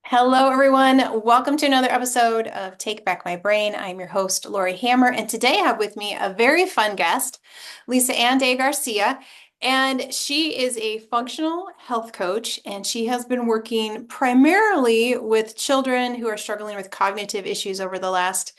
Hello, everyone. Welcome to another episode of Take Back My Brain. I'm your host, Laurie Hammer, and today I have with me a very fun guest, Lisa Ann de Garcia. And she is a functional health coach, and she has been working primarily with children who are struggling with cognitive issues over the last,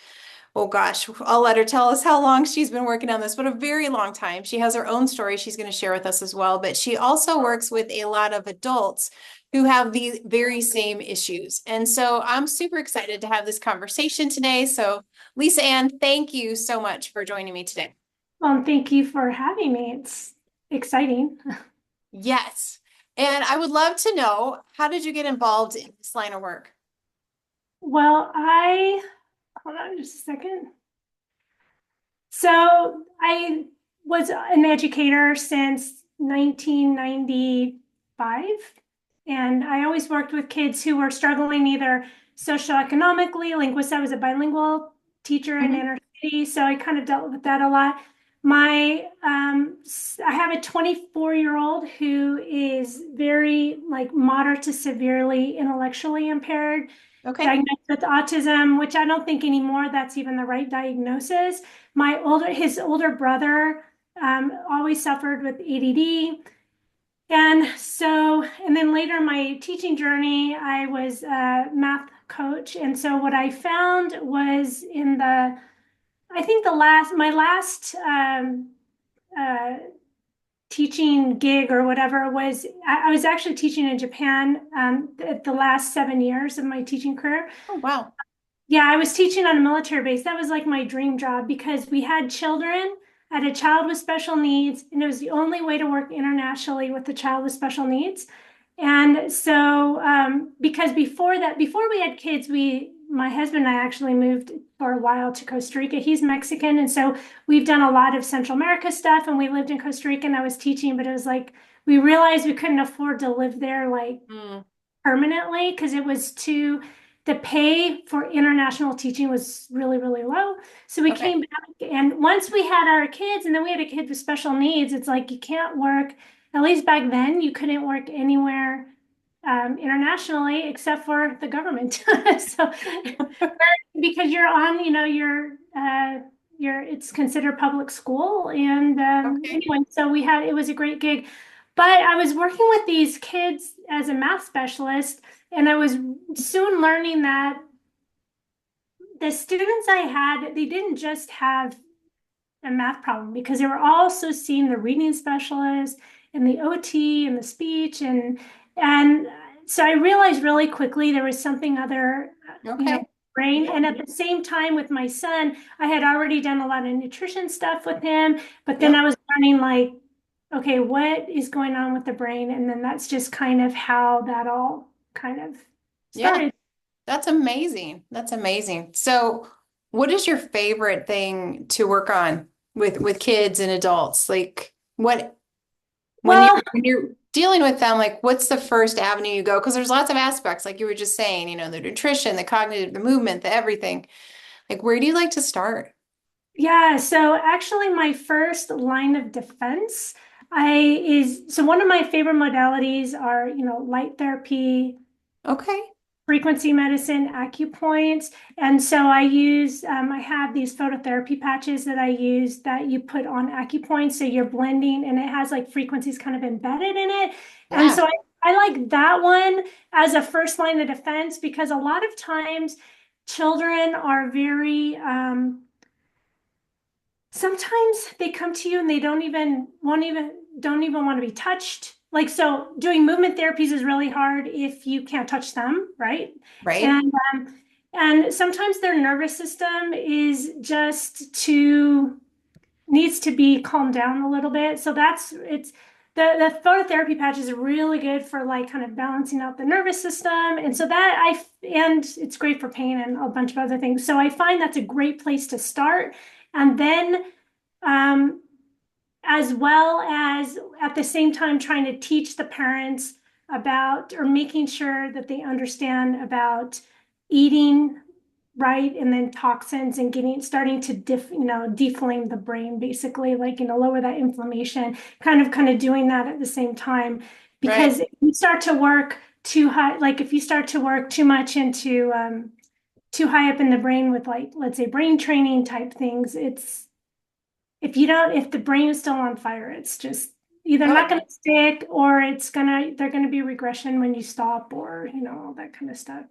oh gosh, I'll let her tell us how long she's been working on this, but a very long time. She has her own story she's going to share with us as well, but she also works with a lot of adults who have these very same issues. And so I'm super excited to have this conversation today. So, Lisa Ann, thank you so much for joining me today. Well, thank you for having me. It's exciting. Yes. And I would love to know, how did you get involved in this line of work? Well, hold on just a second. So I was an educator since 1995, and I always worked with kids who were struggling either socioeconomically, I was a bilingual teacher in Mhm. inner city, so I kind of dealt with that a lot. I have a 24-year-old who is very like moderate to severely intellectually impaired, Okay. diagnosed with autism, which I don't think anymore that's even the right diagnosis. His older brother always suffered with ADD. And then later in my teaching journey, I was a math coach. And so what I found was I think my last uh, teaching gig or whatever I was actually teaching in Japan the last 7 years of my teaching career. Oh, wow. Yeah, I was teaching on a military base. That was like my dream job because we had children. I had a child with special needs, and it was the only way to work internationally with the child with special needs. And so, because before we had kids, my husband and I actually moved for a while to Costa Rica. He's Mexican, and so we've done a lot of Central America stuff. And we lived in Costa Rica, and I was teaching, but it was like we realized we couldn't afford to live there like Mm, permanently because the pay for international teaching was really, really low. So we okay. came back, and once we had our kids, and then we had a kid with special needs, it's like you can't work, at least back then, you couldn't work anywhere internationally except for the government. So because you're on, it's considered public school. And Okay. anyway, so it was a great gig. But I was working with these kids as a math specialist, and I was soon learning that the students I had, they didn't just have a math problem because they were also seeing the reading specialist and the OT and the speech and so I realized really quickly there was something other, Okay. brain. Yeah. And at the same time with my son, I had already done a lot of nutrition stuff with him, but then Yep. I was learning like, okay, what is going on with the brain? And then that's just kind of how that all kind of Yeah. started. That's amazing. That's amazing. So, what is your favorite thing to work on with kids and adults? Like what Well, when you're dealing with them, like what's the first avenue you go? Because there's lots of aspects, like you were just saying, the nutrition, the cognitive, the movement, the everything. Like where do you like to start? yeah, so actually my first line of defense I is so one of my favorite modalities are, light therapy, Okay. frequency medicine, acupoints. And so I have these phototherapy patches that I use that you put on acupoints. So you're blending and it has like frequencies kind of embedded in it. And Yeah. so I like that one as a first line of defense because a lot of times children are sometimes they come to you and they don't even want to be touched. Like, so doing movement therapies is really hard if you can't touch them, right? Right. And sometimes their nervous system is just too needs to be calmed down a little bit. So that's it's the phototherapy patch is really good for like kind of balancing out the nervous system. And so and it's great for pain and a bunch of other things. So I find that's a great place to start. And then um, as well as at the same time trying to teach the parents about or making sure that they understand about eating right and then toxins and starting to deflame the brain basically, like, lower that inflammation, kind of doing that at the same time, Right. because if you start to work too high, like if you start to work too much into too high up in the brain with like, let's say brain training type things, it's if the brain is still on fire, it's just either Oh, not going to stick or they're going to be regression when you stop or, all that kind of stuff.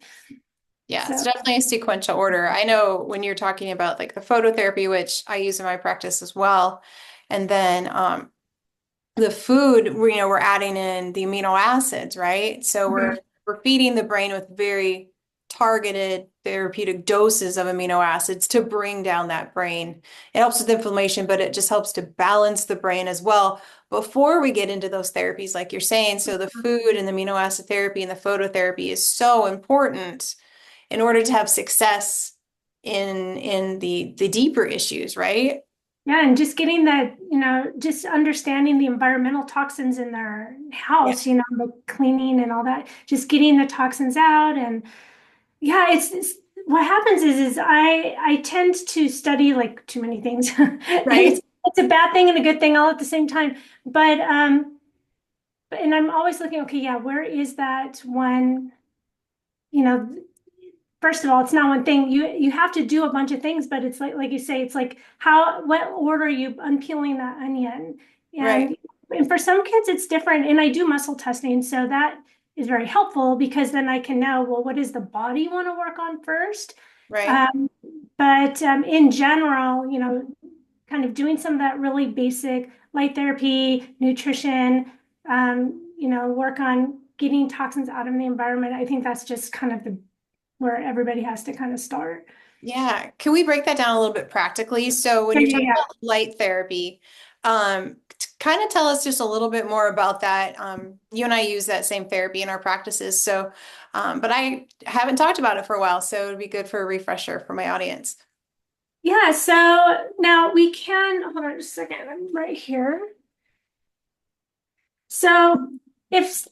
yeah, it's So, definitely a sequential order. I know when you're talking about like the phototherapy, which I use in my practice as well, and then the food, we're adding in the amino acids, right? So we're mhm. we're feeding the brain with very targeted therapeutic doses of amino acids to bring down that brain. It helps with inflammation, but it just helps to balance the brain as well before we get into those therapies, like you're saying. So the food and the amino acid therapy and the phototherapy is so important in order to have success in the deeper issues, right? Yeah, and just getting that, just understanding the environmental toxins in their Yeah. house, the cleaning and all that, just getting the toxins out. And yeah, it's what happens is I tend to study like too many things. And Right. it's a bad thing and a good thing all at the same time. And I'm always looking, okay, yeah, where is that one, you know, first of all, it's not one thing. You have to do a bunch of things, but it's like you say, it's like what order are you unpeeling that onion? Right. And for some kids, it's different. And I do muscle testing, so that is very helpful because then I can know, well, what does the body want to work on first? Right. Um, but in general, kind of doing some of that really basic light therapy, nutrition, work on getting toxins out of the environment. I think that's just kind of the where everybody has to kind of start. Yeah. Can we break that down a little bit practically? So when Yeah, you're yeah, talking yeah. about light therapy, kind of tell us just a little bit more about that. You and I use that same therapy in our practices. So, but I haven't talked about it for a while, so it'd be good for a refresher for my audience. Yeah, so now we can, hold on just a second, I'm right here. So if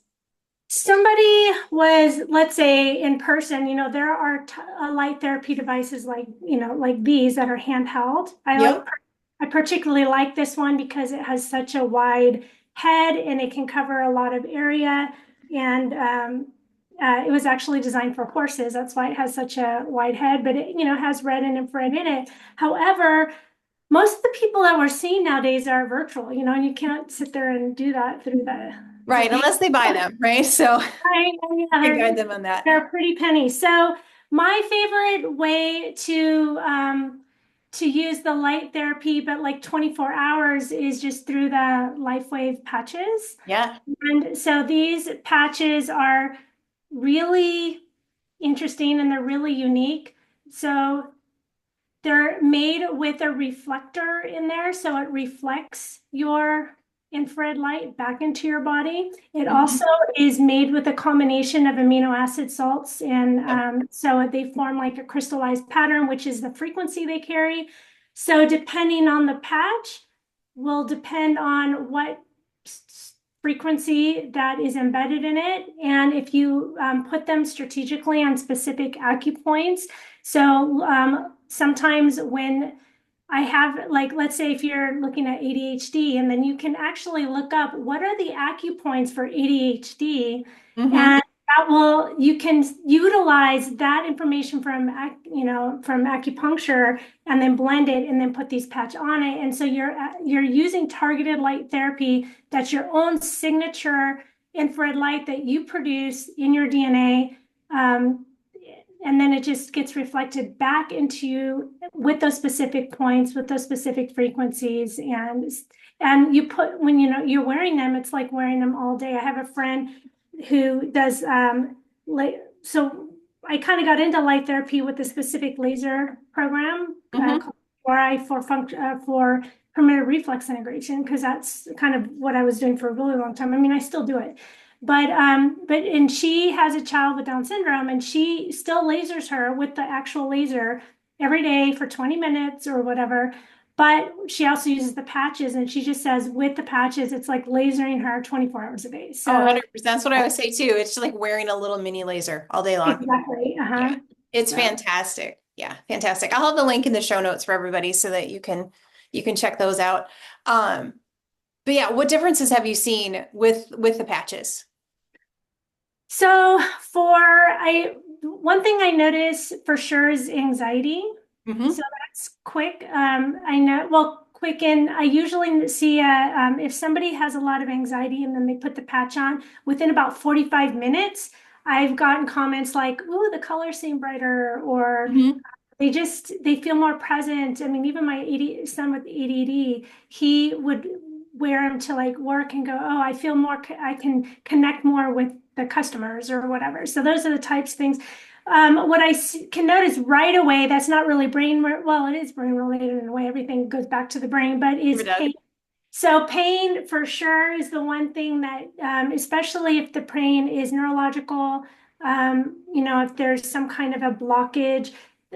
somebody was, let's say in person, there are light therapy devices like, like these that are handheld. Yep. I particularly like this one because it has such a wide head and it can cover a lot of area. And it was actually designed for horses. That's why it has such a wide head, but it, has red and infrared in it. However, most of the people that we're seeing nowadays are virtual, and you can't sit there and do that through the Right. Unless they buy them, right? So right. you Yeah, can guide them on that. they're a pretty penny. So my favorite way to use the light therapy, but like 24 hours, is just through the LifeWave patches. Yeah. And so these patches are really interesting and they're really unique. So they're made with a reflector in there, so it reflects your infrared light back into your body. It Mhm. also is made with a combination of amino acid salts, and Yep. so they form like a crystallized pattern, which is the frequency they carry. So depending on the patch, will depend on what frequency that is embedded in it, and if you put them strategically on specific acupoints. So sometimes when I have, like, let's say if you're looking at ADHD, and then you can actually look up what are the acupoints for ADHD, Hmm. and you can utilize that information from, from acupuncture and then blend it and then put these patch on it. And so you're using targeted light therapy that's your own signature infrared light that you produce in your DNA. Um, and then it just gets reflected back into you with those specific points, with those specific frequencies. And you put, when you're wearing them, it's like wearing them all day. I have a friend who does so I kind of got into light therapy with a specific laser program Hmm. called FORI for primitive reflex integration, because that's kind of what I was doing for a really long time. I mean, I still do it, and she has a child with Down syndrome, and she still lasers her with the actual laser every day for 20 minutes or whatever. But she also uses the patches, and she just says with the patches, it's like lasering her 24 hours a day. Oh, So 100%. That's what I would say too. It's just like wearing a little mini laser all day long. exactly. Yeah. It's So fantastic. Yeah, fantastic. I'll have the link in the show notes for everybody so that you can check those out. Um, but yeah, what differences have you seen with the patches? So for I one thing I notice for sure is anxiety. So Hmm. that's quick. I know, well, quick in, I usually see if somebody has a lot of anxiety and then they put the patch on, within about 45 minutes, I've gotten comments like, "Ooh, the colors seem brighter," or Hmm. they feel more present. I mean, even my son with ADD, he would wear them to like work and go, "Oh, I feel more, I can connect more with the customers or whatever." So those are the types of things. What can notice right away, that's not really well, it is brain related in a way, everything goes back to the brain, but Give is it a pain. So pain for sure is the one thing that, especially if the pain is neurological, if there's some kind of a blockage.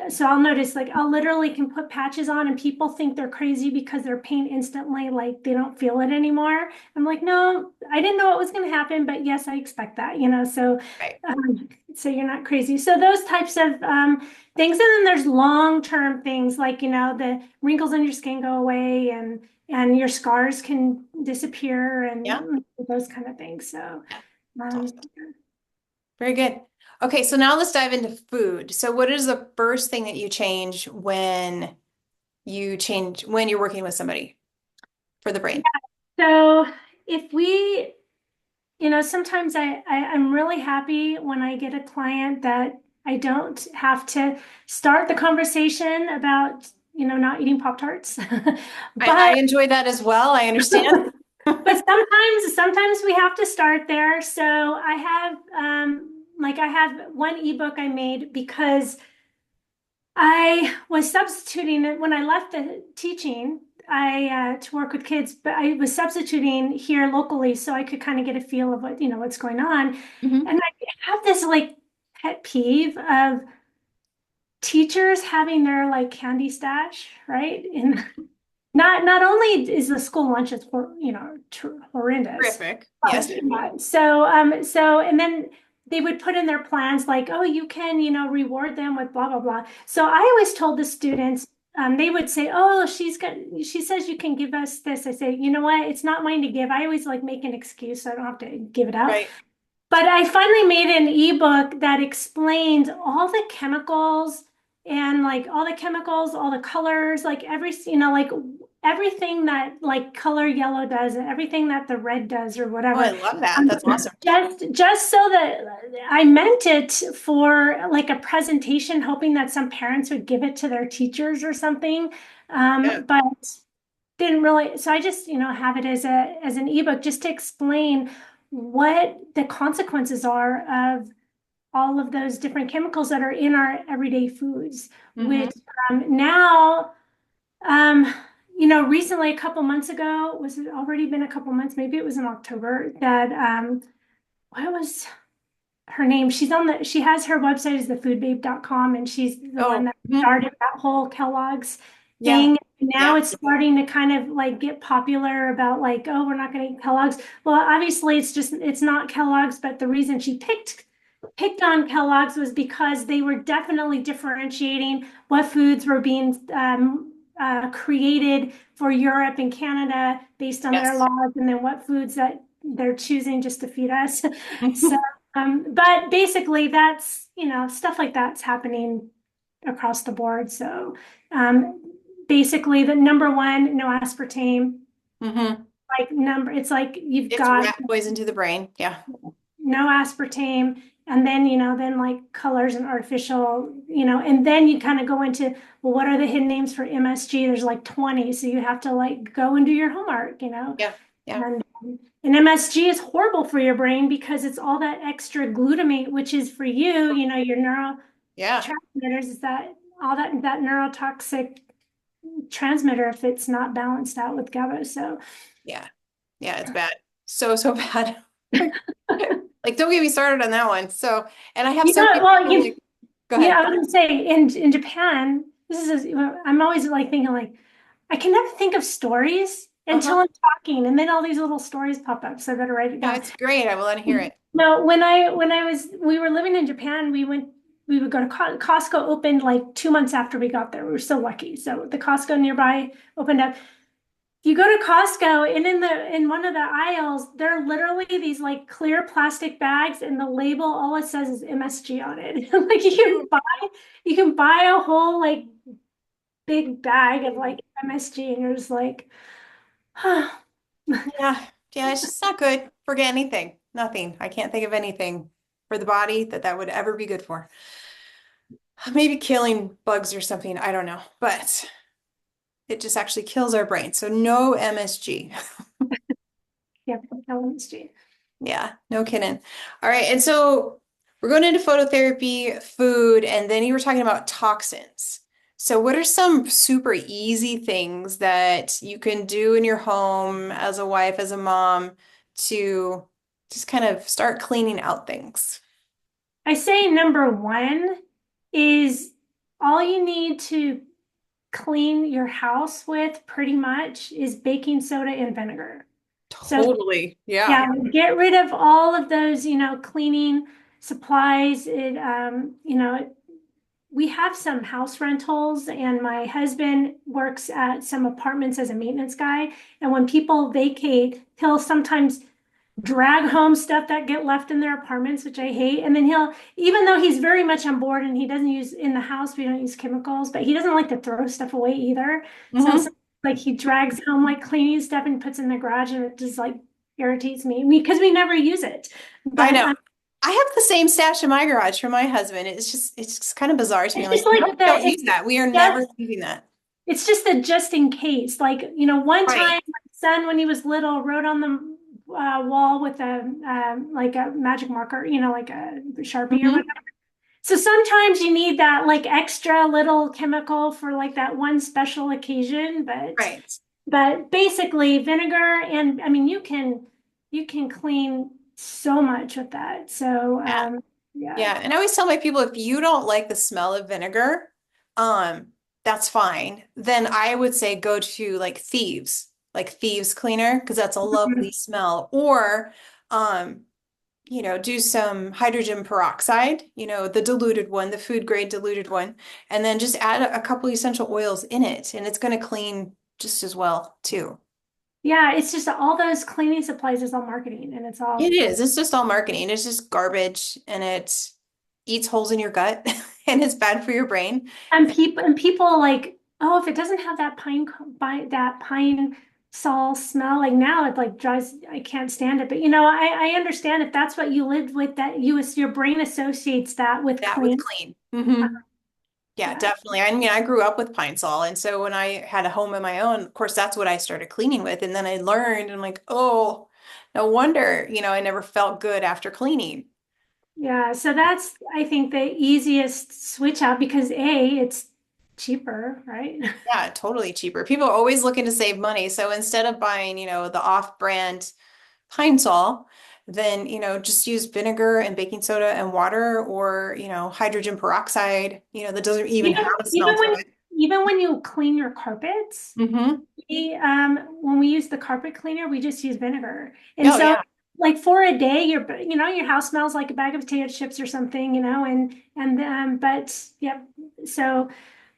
So I'll notice, like, I'll literally can put patches on and people think they're crazy because their pain instantly, like, they don't feel it anymore. I'm like, no, I didn't know what was going to happen, but yes, I expect that, so, right. so you're not crazy. So those types of things. And then there's long-term things like, the wrinkles in your skin go away and your scars can disappear Yeah. and those kind of things. So, Yeah. It's um, awesome. Very good. Okay, so now let's dive into food. So what is the first thing that you change when you're working with somebody for the yeah. brain? So if we, sometimes I'm really happy when I get a client that I don't have to start the conversation about, not eating Pop-Tarts. I But enjoy that as well. I understand. but sometimes we have to start there. So I have I have one ebook I made because I was substituting it when I left the teaching. I to work with kids, but I was substituting here locally so I could kind of get a feel of what's going on. Hmm. And I have this like pet peeve of teachers having their like candy stash, right? And not only is the school lunch is horrendous, Terrific. but Yes. and then they would put in their plans like, oh, you can reward them with blah blah blah. So I always told the students, they would say, oh, she says you can give us this. I say, you know what, it's not mine to give. I always like make an excuse so I don't have to give it out. Right. But I finally made an ebook that explained all the chemicals and like all the chemicals, all the colors, like like everything that like color yellow does and everything that the red does or Oh, I whatever. love that. That's awesome. Just so that I meant it for like a presentation, hoping that some parents would give it to their teachers or something. Yeah. But didn't really, so I just have it as an ebook just to explain what the consequences are of all of those different chemicals that are in our everyday foods, Hmm. which now um recently, a couple months ago, was it already been a couple months, maybe it was in October, that what was her name? She has her website is thefoodbabe.com, and she's the one Oh, that mhm. started that whole Kellogg's Yeah. thing. Now Yeah. it's starting to kind of like get popular about like, oh, we're not going to eat Kellogg's. Well, obviously it's not Kellogg's, but the reason she picked on Kellogg's was because they were definitely differentiating what foods were being created for Europe and Canada based on their Yes. laws, and then what foods that they're choosing just to feed us. So but basically that's, stuff like that's happening across the board. So, basically the number one, no aspartame, Hmm. it's like you've It's got rat poison to the brain. Yeah. no aspartame, and then, then like colors and artificial, and then you kind of go into, well, what are the hidden names for MSG? There's like 20. So you have to like go and do your homework, Yeah. Yeah. and MSG is horrible for your brain because it's all that extra glutamate, which is for you, your Yeah. neurotransmitters, is that all that neurotoxic transmitter if it's not balanced out with GABA. So, Yeah. Yeah. It's bad. So, so bad. Like, don't get me started on that one. So, and I have so many well, people like, go yeah, ahead. I was gonna say in Japan, I'm always like thinking like I can never think of stories Uh-huh. until I'm talking, and then all these little stories pop up, so I better write it Yeah, down. it's great. I will let hear it. No, we were living in Japan, we would go to Costco opened like 2 months after we got there. We were so lucky. So the Costco nearby opened up. you go to Costco and in one of the aisles, there are literally these like clear plastic bags and the label, all it says is MSG on it. Like you can buy a whole like big bag of like MSG and you're just like, huh. Yeah. Yeah, it's just not good. Forget anything. Nothing. I can't think of anything for the body that would ever be good for. Maybe killing bugs or something. I don't know. But it just actually kills our brain. So no MSG. Yeah, MSG. Yeah, no kidding. All right. And so we're going into phototherapy, food, and then you were talking about toxins. So what are some super easy things that you can do in your home as a wife, as a mom, to just kind of start cleaning out things? I say number one is all you need to clean your house with pretty much is baking soda and vinegar. So Totally. Yeah. yeah, get rid of all of those, cleaning supplies. We have some house rentals, and my husband works at some apartments as a maintenance guy. And when people vacate, he'll sometimes drag home stuff that get left in their apartments, which I hate. And then even though he's very much on board and he doesn't use in the house, we don't use chemicals, but he doesn't like to throw stuff away either. So Hmm. like he drags home like cleaning stuff and puts in the garage, and it just like irritates me because we never use it. I But know. I have the same stash in my garage for my husband. It's just kind of bizarre to me. it's Like, just no, like we don't use that. We are never just using that. it's just a just in case. Like, one Right. time my son, when he was little, wrote on the wall with like a magic marker, like a Sharpie or Hmm. whatever. So sometimes you need that like extra little chemical for like that one special occasion, Right. but basically vinegar, and I mean you can clean so much with that. So Yeah. yeah. Yeah. And I always tell my people if you don't like the smell of vinegar, that's fine. Then I would say go to like thieves cleaner, because that's a lovely Mhm. smell. Or do some hydrogen peroxide, the diluted one, the food grade diluted one, and then just add a couple essential oils in it, and it's going to clean just as well too. Yeah, it's just all those cleaning supplies is all marketing and it's It all. is. It's just all marketing. It's just garbage and it eats holes in your gut and it's bad for your brain. And people like, oh, if it doesn't have that that pine sol smell, like now it like drives, I can't stand it. But I understand if that's what you lived with, that your brain associates that with That with clean. clean. Hmm. Yeah, Yeah. definitely. I mean, I grew up with pine sol, and so when I had a home of my own, of course, that's what I started cleaning with. And then I learned, and I'm like, oh, no wonder, I never felt good after cleaning. Yeah. So that's, I think, the easiest switch out because it's cheaper, right? Yeah, totally cheaper. People are always looking to save money. So instead of buying, the off-brand pine sol, then, just use vinegar and baking soda and water or, hydrogen peroxide, that doesn't even Even have a even smell to when it. even when you clean your carpets, Hmm. when we use the carpet cleaner, we just use vinegar. And Oh, so yeah. like for a day, your house smells like a bag of potato chips or something, but yep. So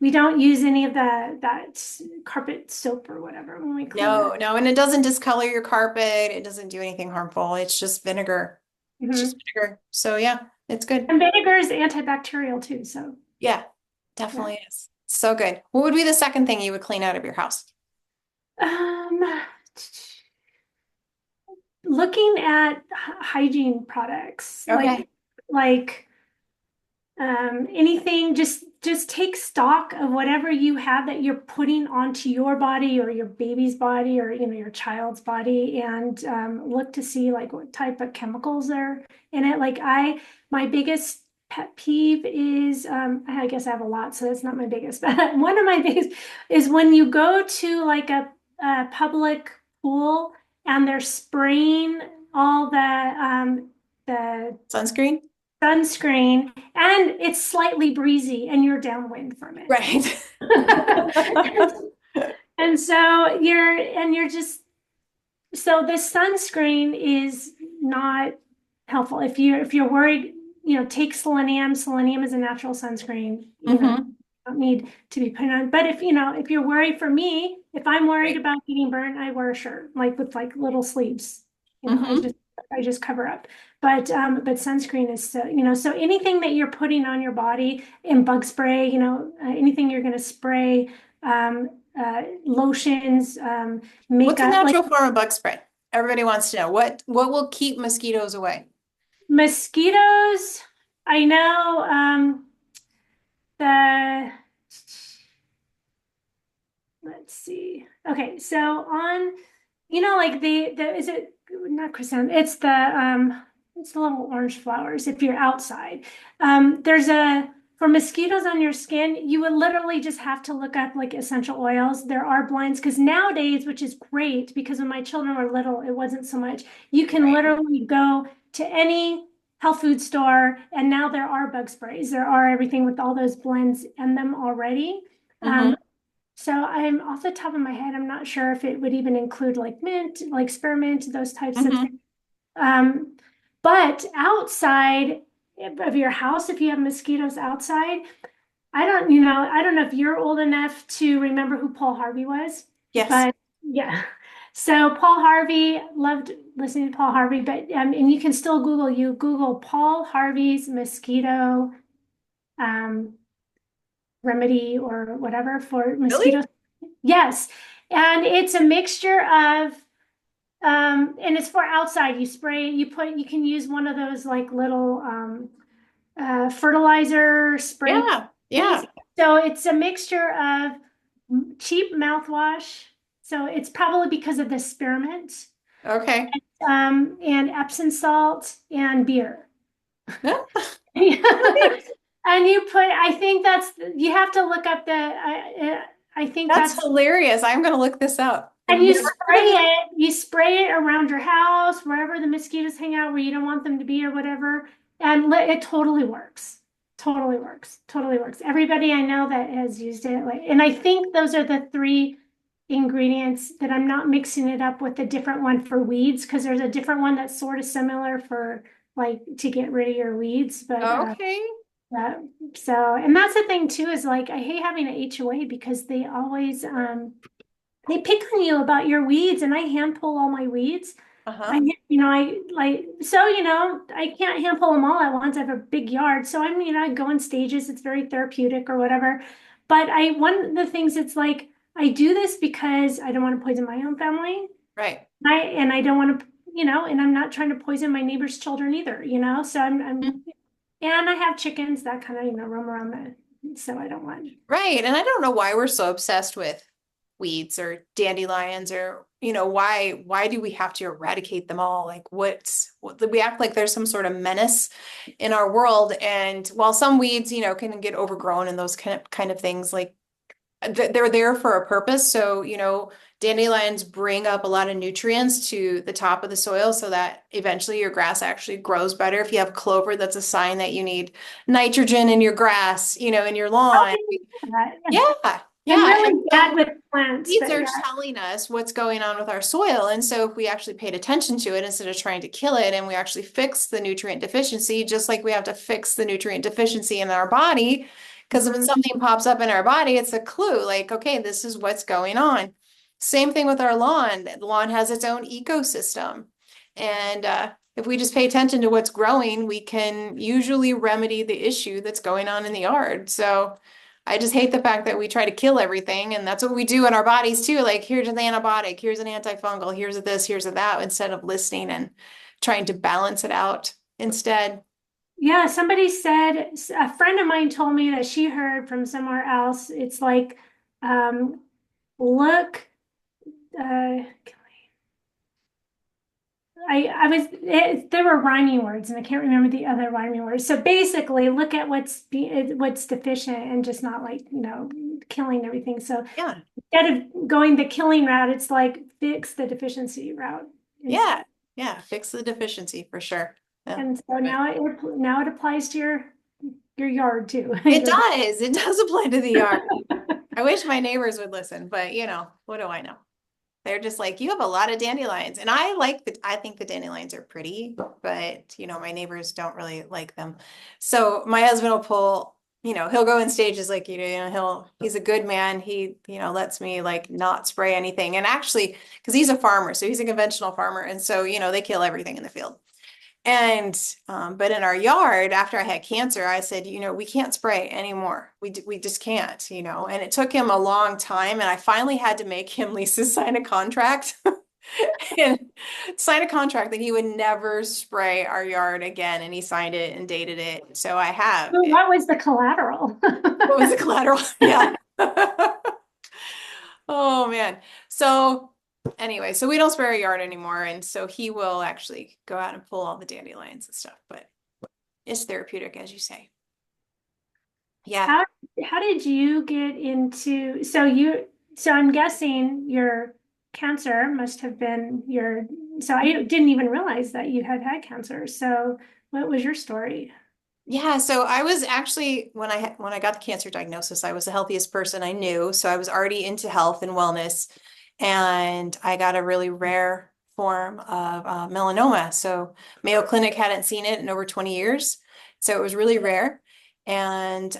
we don't use any of that carpet soap or whatever when we clean No, it. no. And it doesn't discolor your carpet. It doesn't do anything harmful. It's just vinegar. It's just Hmm. vinegar. So yeah, it's good. And vinegar is antibacterial too. So Yeah, yeah. definitely is. So good. What would be the second thing you would clean out of your house? Um, Looking at hygiene products, Okay. like anything, just take stock of whatever you have that you're putting onto your body or your baby's body or your child's body, and look to see like what type of chemicals are in it. Like my biggest pet peeve is I guess I have a lot, so that's not my biggest, but one of my biggest is when you go to like a public pool and they're spraying all the Sunscreen? sunscreen and it's slightly breezy and you're downwind from it. Right. And so you're just so the sunscreen is not helpful. If you're worried, take selenium. Selenium is a natural sunscreen. You Hmm. don't need to be putting on. But if you're worried, for me, If I'm worried Right. about getting burnt, I wear a shirt like with like little sleeves. Hmm. I just cover up. But sunscreen is so, so anything that you're putting on your body in bug spray, anything you're going to spray, lotions, What's a makeup, like natural form of bug spray? Everybody wants to know what will keep mosquitoes away. mosquitoes. I know, the let's see. Okay, so on, like the is it not chrysanthemum? It's the little orange flowers. If you're outside, there's a for mosquitoes on your skin, you would literally just have to look up like essential oils. There are blinds because nowadays, which is great because when my children were little, it wasn't so much. You can Right. literally go to any health food store, and now there are bug sprays. There are everything with all those blends in them already. Hmm. Um, so I'm off the top of my head, I'm not sure if it would even include like mint, like spearmint, those types of things. Hmm. Um, but outside of your house, if you have mosquitoes outside, I don't know if you're old enough to remember who Paul Harvey was, Yes. but yeah. So Paul Harvey, loved listening to Paul Harvey, but and you can still Google Paul Harvey's mosquito um, remedy or whatever for Really? mosquitoes. Yes. And it's a mixture of, and it's for outside. You can use one of those like little fertilizer spray Yeah. things. Yeah. So it's a mixture of cheap mouthwash. So it's probably because of the spearmint, Okay. and Epsom salt and beer. No. Okay. And you put, I think you have to look up I think That's that's, hilarious. I'm going to look this up. I've and never heard of it. you spray it around your house, wherever the mosquitoes hang out, where you don't want them to be or whatever. And it totally works. Totally works. Totally works. Everybody I know that has used it, like, and I think those are the three ingredients that I'm not mixing it up with a different one for weeds, because there's a different one that's sort of similar for like to get rid of your weeds. Okay. Uh, and that's the thing too, is like I hate having an HOA because they always they pick on you about your weeds, and I hand pull all my weeds. Uh-huh. I like, I can't hand pull them all at once. I have a big yard. So I go in stages. It's very therapeutic or whatever. But one of the things it's like, I do this because I don't want to poison my own family. Right. I don't want to, and I'm not trying to poison my neighbor's children either, So and I have chickens that kind of, roam around so I don't want. Right. And I don't know why we're so obsessed with weeds or dandelions or, why do we have to eradicate them all? Like we act like there's some sort of menace in our world. And while some weeds, can get overgrown and those kind of things, like they're there for a purpose. So, dandelions bring up a lot of nutrients to the top of the soil so that eventually your grass actually grows better. If you have clover, that's a sign that you need nitrogen in your grass, in your How lawn. can you do that? Yeah. I'm Yeah. And really bad so with plants, weeds but are yeah. telling us what's going on with our soil. And so if we actually paid attention to it instead of trying to kill it and we actually fix the nutrient deficiency, just like we have to fix the nutrient deficiency in our body, because if Mhm. something pops up in our body, it's a clue like, okay, this is what's going on. Same thing with our lawn. The lawn has its own ecosystem. And if we just pay attention to what's growing, we can usually remedy the issue that's going on in the yard. So I just hate the fact that we try to kill everything, and that's what we do in our bodies too. Like, here's an antibiotic, here's an antifungal, here's a this, here's a that, instead of listening and trying to balance it out instead. Yeah, somebody said, a friend of mine told me that she heard from somewhere else. It's like, um, look, uh, they were rhyming words and I can't remember the other rhyming words. So basically look at what's deficient and just not like, killing everything. So Yeah. instead of going the killing route, it's like fix the deficiency route Yeah. instead. Yeah. Fix the deficiency for sure. Yeah. And so Right. now it applies to your yard too. It does. It does apply to the yard. I wish my neighbors would listen, but what do I know? They're just like, you have a lot of dandelions. And I think the dandelions are pretty, but my neighbors don't really like them. So my husband will pull he'll go in stages like, he's a good man. He, lets me like not spray anything. And actually, because he's a farmer, so he's a conventional farmer. And so, they kill everything in the field. And, but in our yard, after I had cancer, I said, we can't spray anymore. We just can't, and it took him a long time. And I finally had to make him, Lisa, sign a contract and sign a contract that he would never spray our yard again. And he signed it and dated it. So I have So it. what was the collateral? What was the collateral? Yeah. Oh man. So anyway, so we don't spray our yard anymore. And so he will actually go out and pull all the dandelions and stuff, but it's therapeutic, as you say. Yeah. How how did you get into so I'm guessing your cancer must have been your so I didn't even realize that you had had cancer. So what was your story? Yeah, so I was actually when I got the cancer diagnosis, I was the healthiest person I knew. So I was already into health and wellness, and I got a really rare form of melanoma. So Mayo Clinic hadn't seen it in over 20 years, so it was really rare, and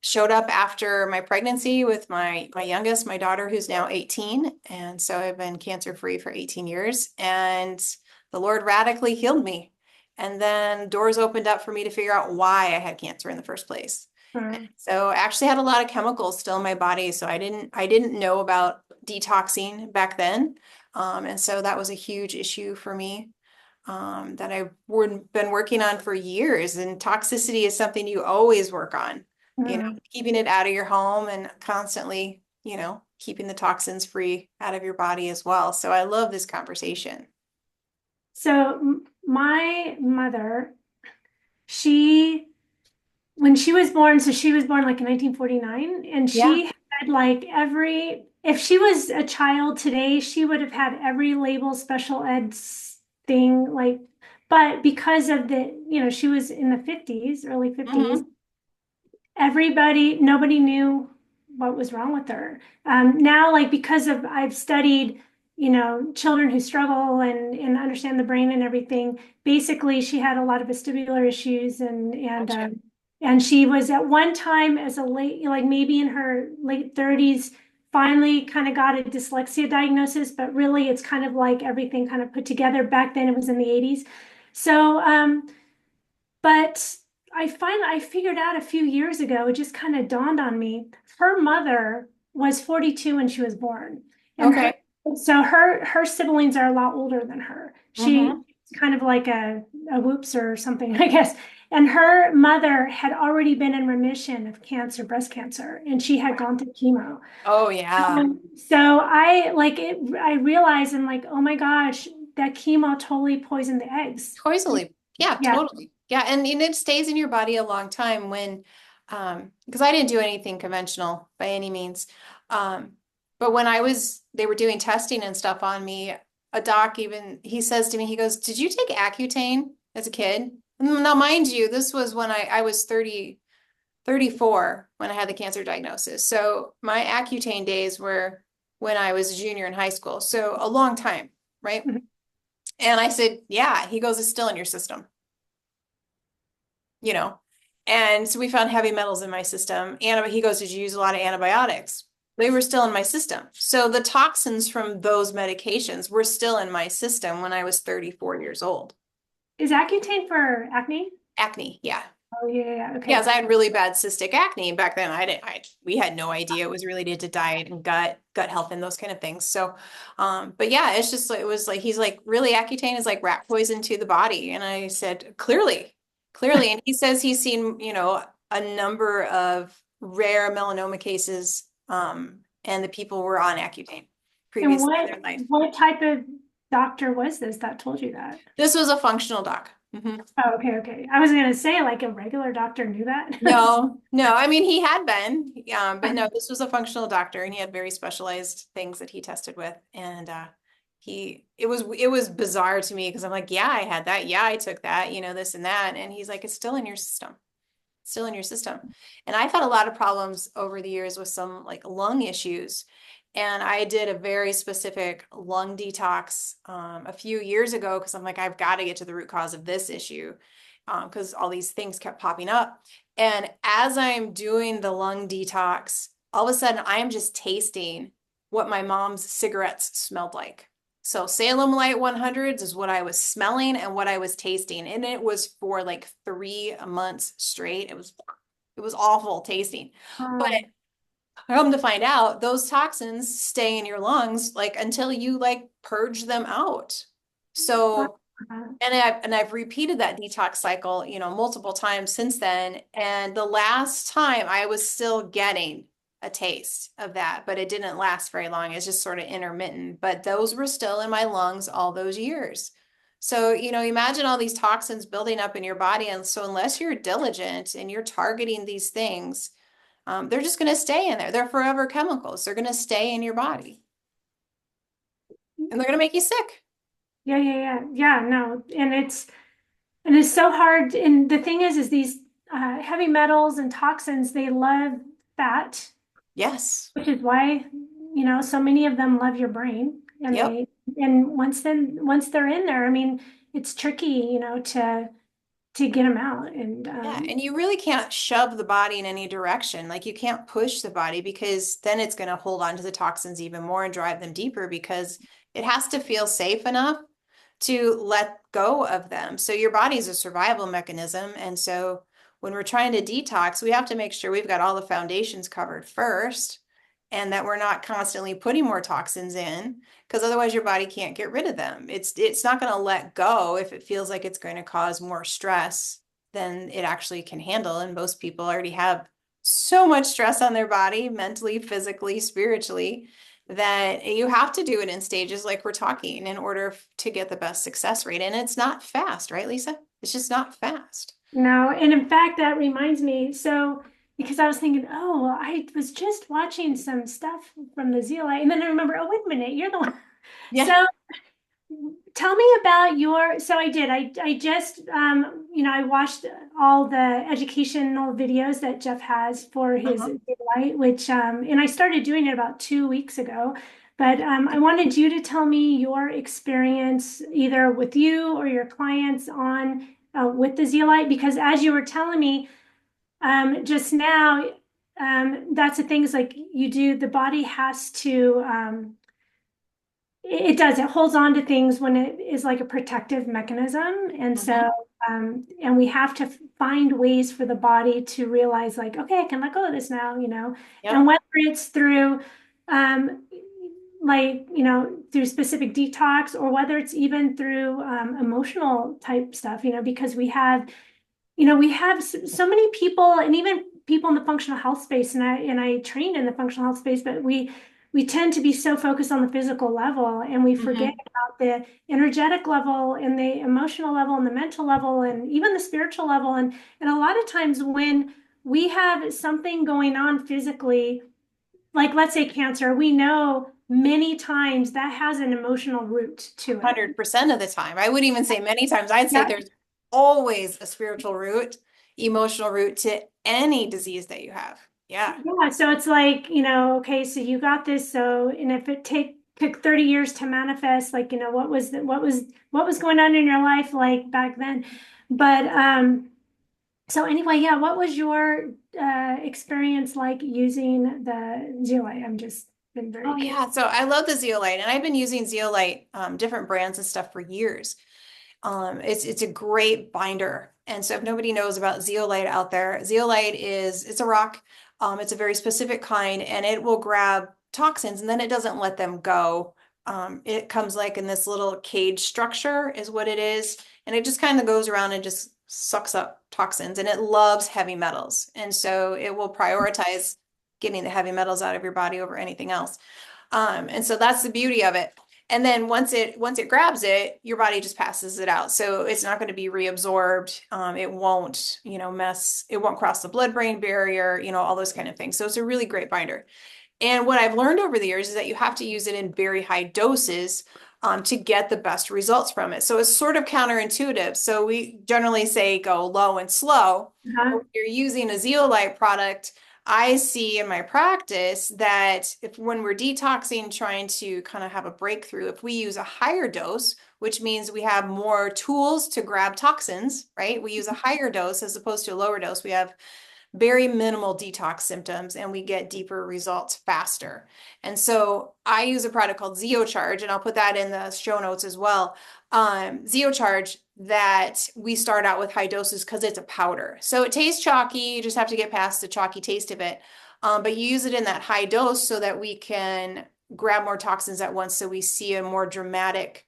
showed up after my pregnancy with my youngest, my daughter, who's now 18, and so I've been cancer free for 18 years, and the Lord radically healed me. And then doors opened up for me to figure out why I had cancer in the first place. Mm. So I actually had a lot of chemicals still in my body. So I didn't know about detoxing back then. And so that was a huge issue for me, that I've been working on for years. And toxicity is something you always work on, Mm. keeping it out of your home and constantly, keeping the toxins free out of your body as well. So I love this conversation. My mother, she when she was born, so she was born like in 1949, and Yeah. she had like every, if she was a child today, she would have had every label special ed thing, like, but because of she was in the 50s, early 50s, Hmm. nobody knew what was wrong with her. Now, like, because of, I've studied, children who struggle and understand the brain and everything. Basically, she had a lot of vestibular issues Gotcha. and she was at one time as a late, like maybe in her late 30s, finally kind of got a dyslexia diagnosis, but really it's kind of like everything kind of put together. Back then it was in the 80s. So, but I figured out a few years ago, it just kind of dawned on me. Her mother was 42 when she was born. And Okay. her siblings are a lot older than her. She's Hmm. kind of like a whoops or something, I guess. And her mother had already been in remission of cancer, breast cancer, and she had gone through chemo. Oh yeah. So I like it, I realized I'm like, oh my gosh, that chemo totally poisoned the eggs. Totally. Yeah, Yeah. totally. Yeah, and it stays in your body a long time when because I didn't do anything conventional by any means. Um, but when they were doing testing and stuff on me, a doc even he says to me, he goes, "Did you take Accutane as a kid?" Now, mind you, this was when I was 34 when I had the cancer diagnosis. So my Accutane days were when I was a junior in high school. So a long time, right? And I said, yeah, he goes, it's still in your system, you know? And so we found heavy metals in my system. And he goes, did you use a lot of antibiotics? They were still in my system. So the toxins from those medications were still in my system when I was 34 years old. Is Accutane for acne? Acne, yeah. Oh yeah, yeah, Yeah, 'cause okay. I had really bad cystic acne back then. We had no idea it was related to diet and gut health and those kind of things. So, but yeah, it's just like, it was like, he's like, really, Accutane is like rat poison to the body. And I said, clearly, clearly. And he says he's seen, a number of rare melanoma cases, and the people were on Accutane And previously in their life. what type of doctor was this that told you that? This was a functional doc. Mhm. Oh, okay, okay. I was gonna say like a regular doctor knew that. No, no. I mean, he had been, but no, this was a functional doctor, and he had very specialized things that he tested with. And it was bizarre to me because I'm like, yeah, I had that. Yeah, I took that. This and that. And he's like, it's still in your system, still in your system. And I've had a lot of problems over the years with some like lung issues. And I did a very specific lung detox a few years ago because I'm like, I've got to get to the root cause of this issue. because all these things kept popping up. And as I'm doing the lung detox, all of a sudden I am just tasting what my mom's cigarettes smelled like. So Salem Light 100s is what I was smelling and what I was tasting. And it was for like 3 months straight. It was awful tasting. But Oh, come to find out, those toxins stay in your lungs like until you like purge them out. So and I've repeated that detox cycle, multiple times since then. And the last time I was still getting a taste of that, but it didn't last very long. It's just sort of intermittent, but those were still in my lungs all those years. So, imagine all these toxins building up in your body. And so unless you're diligent and you're targeting these things, they're just going to stay in there. They're forever chemicals. They're going to stay in your body and they're going to make you sick. yeah. No, and it's so hard. And the thing is these heavy metals and toxins, they love fat, Yes. which is why, so many of them love your brain. And Yep. and once they're in there, I mean, it's tricky, to get them out. And Yeah, and you really can't shove the body in any direction. Like you can't push the body because then it's going to hold on to the toxins even more and drive them deeper because it has to feel safe enough to let go of them. So your body's a survival mechanism. And so when we're trying to detox, we have to make sure we've got all the foundations covered first and that we're not constantly putting more toxins in because otherwise your body can't get rid of them. It's not going to let go if it feels like it's going to cause more stress than it actually can handle. And most people already have so much stress on their body, mentally, physically, spiritually, that you have to do it in stages like we're talking in order to get the best success rate. And it's not fast, right, Lisa? It's just not fast. no, and in fact, that reminds me. So, because I was thinking, oh, well, I was just watching some stuff from the Zeolite, and then I remember, oh, wait a minute, you're the one. Yeah. So, tell me about your. So, I did. I just, I watched all the educational videos that Jeff has for his Uh-huh. Zeolite, which, and I started doing it about 2 weeks ago. But I wanted you to tell me your experience either with you or your clients on with the zeolite, because as you were telling me just now, that's the things like you do, the body has to, it does, it holds on to things when it is like a protective mechanism. And Hmm. so, and we have to find ways for the body to realize like, okay, I can let go of this now, and Yep. whether it's through, um, through specific detox or whether it's even through emotional type stuff, because we have so many people and even people in the functional health space, and I trained in the functional health space, but we tend to be so focused on the physical level and we forget Hmm. about the energetic level and the emotional level and the mental level and even the spiritual level. And a lot of times when we have something going on physically, like let's say cancer, we know many times that has an emotional root to it. 100% of the time. I wouldn't even say many times. I'd say Yeah. there's always a spiritual root, emotional root to any disease that you have. Yeah. Yeah, so it's like, okay, so you got this. So, and if it took 30 years to manifest, like, what was going on in your life like back then? But so anyway, yeah, what was your experience like using the zeolite? I'm just been Oh very curious. yeah. So I love the zeolite and I've been using zeolite, different brands and stuff for years. It's a great binder. And so if nobody knows about zeolite out there, zeolite it's a rock. It's a very specific kind and it will grab toxins and then it doesn't let them go. It comes like in this little cage structure is what it is. And it just kind of goes around and just sucks up toxins and it loves heavy metals. And so it will prioritize getting the heavy metals out of your body over anything else. And so that's the beauty of it. And then once it grabs it, your body just passes it out. So it's not going to be reabsorbed. It won't, it won't cross the blood-brain barrier, all those kind of things. So it's a really great binder. And what I've learned over the years is that you have to use it in very high doses to get the best results from it. So it's sort of counterintuitive. So we generally say go low and slow. But Uh-huh. when you're using a zeolite product, I see in my practice that if when we're detoxing, trying to kind of have a breakthrough, if we use a higher dose, which means we have more tools to grab toxins, right? We use a higher dose as opposed to a lower dose. We have very minimal detox symptoms and we get deeper results faster. And so I use a product called ZeoCharge, and I'll put that in the show notes as well. ZeoCharge, that we start out with high doses because it's a powder. So it tastes chalky. You just have to get past the chalky taste of it. But you use it in that high dose so that we can grab more toxins at once so we see a more dramatic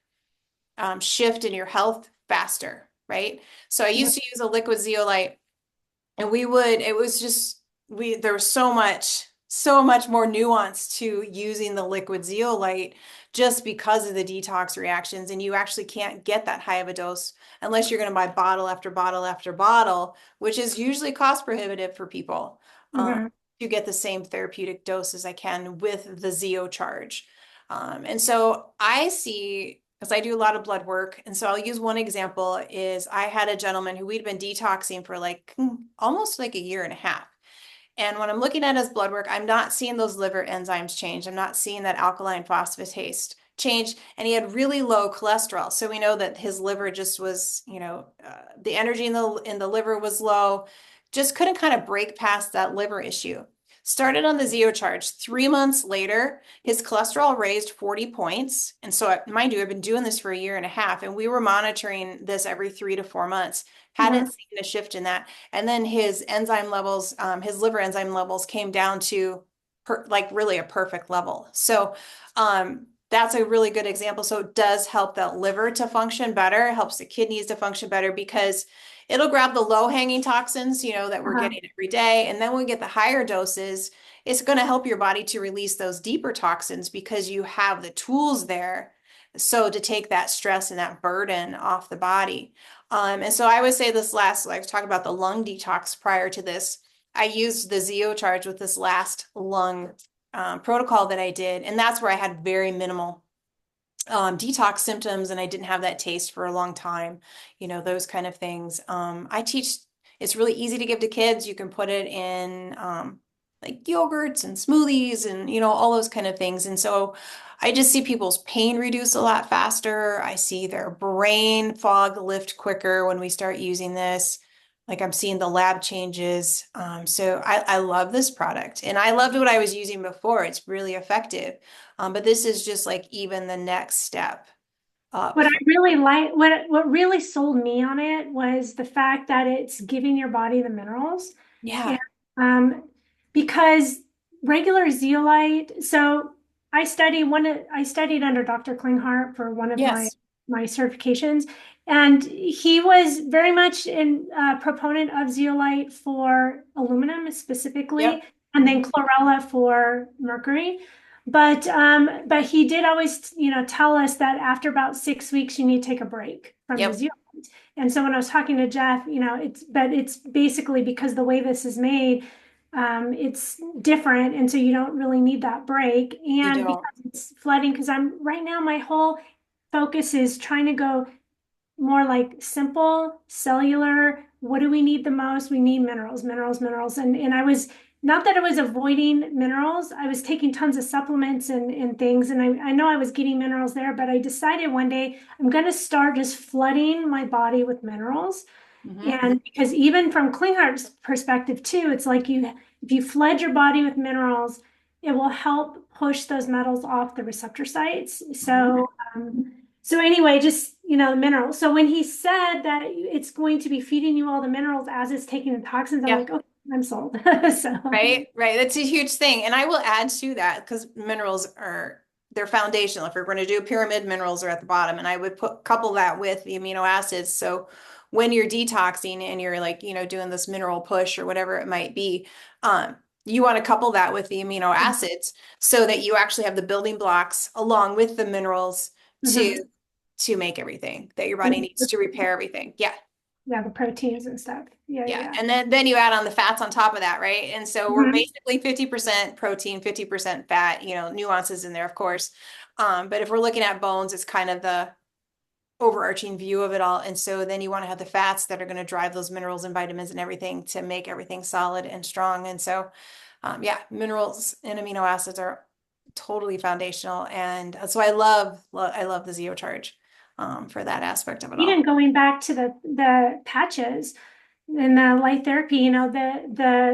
shift in your health faster, right? So I used to use a liquid zeolite, and it was just, there was so much more nuance to using the liquid zeolite just because of the detox reactions. And you actually can't get that high of a dose unless you're going to buy bottle after bottle after bottle, which is usually cost prohibitive for people, Mm-hmm. to get the same therapeutic dose as I can with the ZeoCharge. And so I see, because I do a lot of blood work, and so I'll use one example is I had a gentleman who we'd been detoxing for like almost like a year and a half. And when I'm looking at his blood work, I'm not seeing those liver enzymes change. I'm not seeing that alkaline phosphatase change. And he had really low cholesterol. So we know that his liver just was, the energy in the liver was low, just couldn't kind of break past that liver issue. Started on the ZeoCharge. 3 months later, his cholesterol raised 40 points. And so, mind you, I've been doing this for a year and a half, and we were monitoring this every 3 to 4 months. Hadn't Mm-hmm. seen a shift in that. And then his enzyme levels, his liver enzyme levels came down to like really a perfect level. So that's a really good example. So it does help that liver to function better. It helps the kidneys to function better because it'll grab the low hanging toxins, that we're Uh-huh. getting every day. And then when we get the higher doses, it's going to help your body to release those deeper toxins because you have the tools there. So to take that stress and that burden off the body. And so I would say this last, like talk about the lung detox prior to this. I used the ZeoCharge with this last lung protocol that I did, and that's where I had very minimal detox symptoms, and I didn't have that taste for a long time, those kind of things. I teach, it's really easy to give to kids. You can put it in like yogurts and smoothies and, all those kind of things. And so I just see people's pain reduce a lot faster. I see their brain fog lift quicker when we start using this. Like I'm seeing the lab changes. So I love this product, and I loved what I was using before. It's really effective. But this is just like even the next step up. What I really like, what really sold me on it was the fact that it's giving your body the minerals. And Yeah. um, because regular zeolite, so I studied under Dr. Klinghardt for one of my Yes. my certifications, and he was very much in proponent of zeolite for aluminum specifically, Yep. and then Mhm. chlorella for mercury. But he did always, tell us that after about 6 weeks, you need to take a break from the Yep. zeolite. And so when I was talking to Jeff, it's basically because the way this is made, it's different, and so you don't really need that break. You And don't. because it's flooding, because I'm right now, my whole focus is trying to go more like simple, cellular. What do we need the most? We need minerals, minerals, minerals. And I was not that I was avoiding minerals. I was taking tons of supplements and things. And I know I was getting minerals there, but I decided one day I'm going to start just flooding my body with minerals. Hmm. And because even from Klinghart's perspective too, it's like if you flood your body with minerals, it will help push those metals off the receptor sites. Hmm. So anyway, just the minerals. So when he said that it's going to be feeding you all the minerals as it's taking the toxins, I'm Yeah. like, okay, I'm sold. So Right. Right. That's a huge thing. And I will add to that because minerals they're foundational. If we're going to do a pyramid, minerals are at the bottom. And I would couple that with the amino acids. So when you're detoxing and you're like, doing this mineral push or whatever it might be, you want to couple that with the amino acids so that you actually have the building blocks along with the minerals to mhm. to make everything that your body And needs to repair everything. Yeah. yeah, the proteins and stuff. Yeah, Yeah. yeah. And then you add on the fats on top of that, right? And so we're Mhm. basically 50% protein, 50% fat, nuances in there, of course. But if we're looking at bones, it's kind of the overarching view of it all. And so then you want to have the fats that are going to drive those minerals and vitamins and everything to make everything solid and strong. And so, yeah, minerals and amino acids are totally foundational. And that's why I love the ZeoCharge. for that aspect of it Even all. going back to the patches and the light therapy,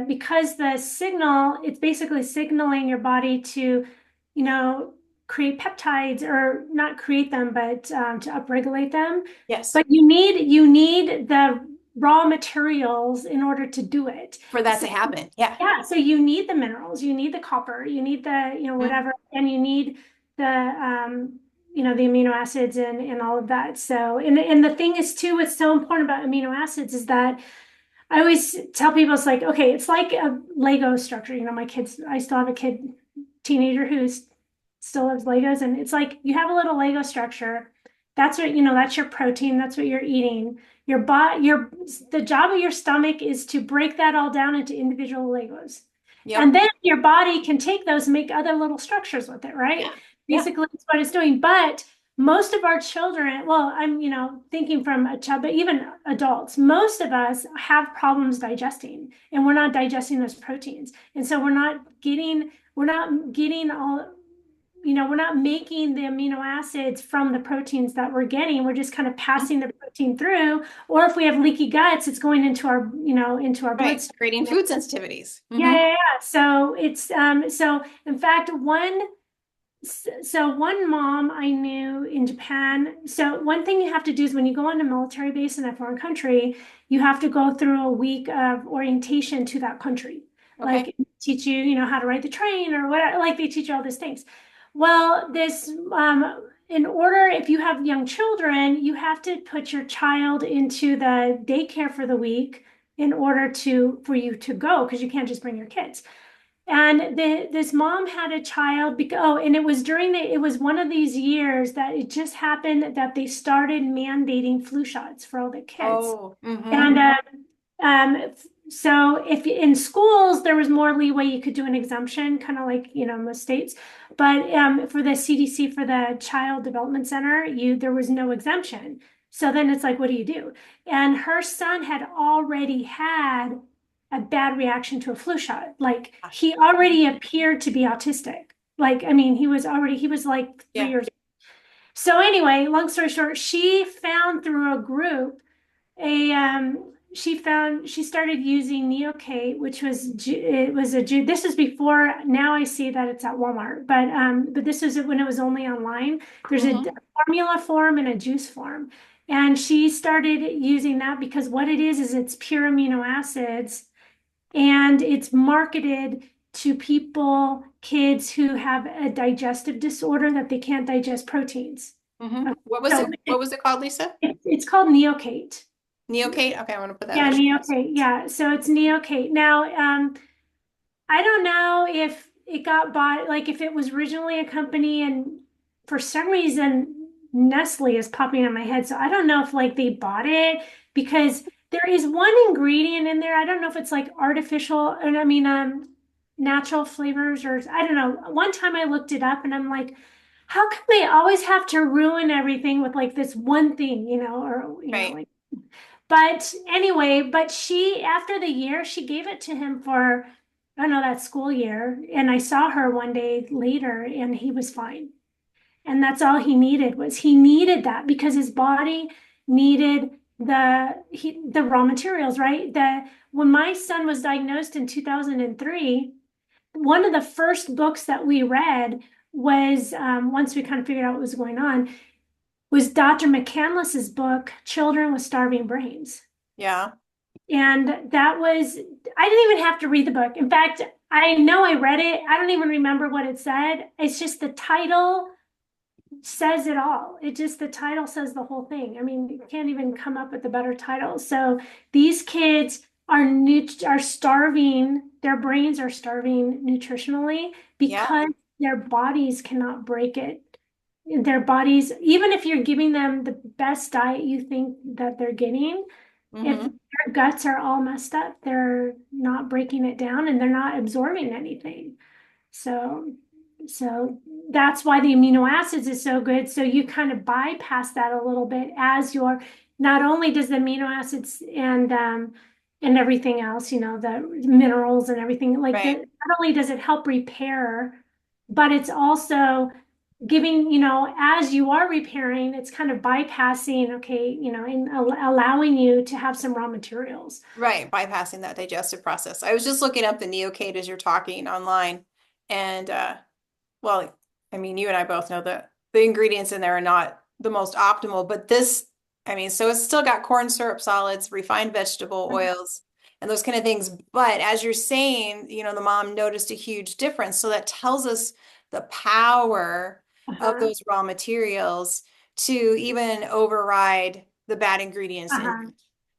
because the signal, it's basically signaling your body to, you know, create peptides, or not create them, but to upregulate them. Yes, But you need the raw materials in order to do it. for that So to happen. Yeah. yeah, so you need the minerals, you need the copper, you need the, Mhm. whatever, and you need the amino acids and all of that. So, and the thing is too, what's so important about amino acids is that I always tell people, it's like, okay, it's like a Lego structure. My kids, I still have a teenager who's still loves Legos, and it's like you have a little Lego structure. That's that's your protein, that's what you're eating. The job of your stomach is to break that all down into individual Legos. And Yep. then your body can take those and make other little structures with it, right? Yeah. Yeah. Basically, that's what it's doing. But most of our children, well, I'm, thinking from a child, but even adults, most of us have problems digesting, and we're not digesting those proteins. And so we're not getting all, we're not making the amino acids from the proteins that we're getting. We're just kind of Mhm. passing the protein through. Or if we have leaky guts, it's going into our Right. bloodstream. Creating food sensitivities. Yeah, Hmm. yeah, yeah. So so in fact, one mom I knew in Japan. So one thing you have to do is when you go on a military base in a foreign country, you have to go through a week of orientation to that country. Okay. Like teach you, how to ride the train or whatever. Like they teach you all these things. Well, in order, if you have young children, you have to put your child into the daycare for the week in order for you to go, because you can't just bring your kids. And this mom had a child. And it was one of these years that it just happened that they started mandating flu shots for all the kids. Oh, mm-hmm. And um, so if in schools there was more leeway, you could do an exemption, kind of like most states. But for the CDC, for the Child Development Center, there was no exemption. So then it's like, what do you do? And her son had already had a bad reaction to a flu shot. Like Gosh. he already appeared to be autistic. Like, I mean, he was like three Yeah. years. So anyway, long story short, she found through a group a she started using Neocate, which it was this was before. Now I see that it's at Walmart, but this was when it was only online. There's a Hmm. formula form and a juice form, and she started using that because what it is it's pure amino acids, and it's marketed to kids who have a digestive disorder that they can't digest proteins. Hmm. Okay, What was so it? What was it called, Lisa? it's called Neocate. Neocate? Okay, I want to put that in Yeah, the show notes. Neocate. Yeah, so it's Neocate. Now, I don't know if it got bought, like if it was originally a company, and for some reason Nestle is popping in my head. So I don't know if like they bought it, because there is one ingredient in there. I don't know if it's like artificial, and I mean natural flavors, or I don't know. One time I looked it up and I'm like, how come they always have to ruin everything with like this one thing, or Right. like. But anyway, after the year, she gave it to him for, I don't know, that school year. And I saw her one day later and he was fine. And that's all he needed that, because his body needed the raw materials, right? When my son was diagnosed in 2003, one of the first books that we read was, once we kind of figured out what was going on, was Dr. McCandless's book, Children with Starving Brains. Yeah. And I didn't even have to read the book. In fact, I know I read it. I don't even remember what it said. It's just the title says it all. The title says the whole thing. I mean, you can't even come up with a better title. So these kids are starving, their brains are starving nutritionally Yeah. because their bodies cannot break it. Their bodies, even if you're giving them the best diet you think that they're getting, if Hmm. their guts are all messed up, they're not breaking it down and they're not absorbing anything. So, so that's why the amino acids is so good. So you kind of bypass that a little bit not only does the amino acids and everything else, the minerals and everything, like Right. not only does it help repair, but it's also giving, as you are repairing, it's kind of bypassing, okay, and allowing you to have some raw materials. Right, bypassing that digestive process. I was just looking up the neocate as you're talking online, and well, I mean, you and I both know that the ingredients in there are not the most optimal, but this, I mean, so it's still got corn syrup solids, refined vegetable oils, and those kind of things. But as you're saying, the mom noticed a huge difference. So that tells us the power of Uh-huh. those raw materials to even override the bad ingredients in Uh-huh. it,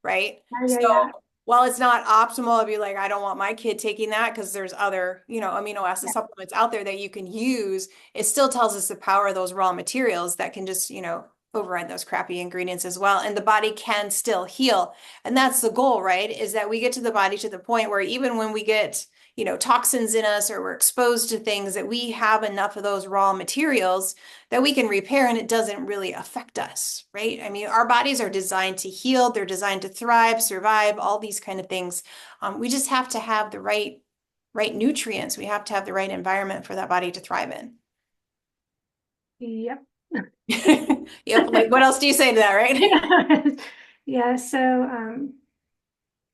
right? Yeah, yeah, So yeah. while it's not optimal, I'd be like, I don't want my kid taking that because there's other, amino acid Yeah. supplements out there that you can use. It still tells us the power of those raw materials that can just, override those crappy ingredients as well. And the body can still heal. And that's the goal, right? Is that we get to the body to the point where even when we get, toxins in us or we're exposed to things, that we have enough of those raw materials that we can repair and it doesn't really affect us, right? I mean, our bodies are designed to heal, they're designed to thrive, survive, all these kind of things. We just have to have the right nutrients. We have to have the right environment for that body to thrive in. Yep. Yep. Like, what else do you say to that, right? Yeah, so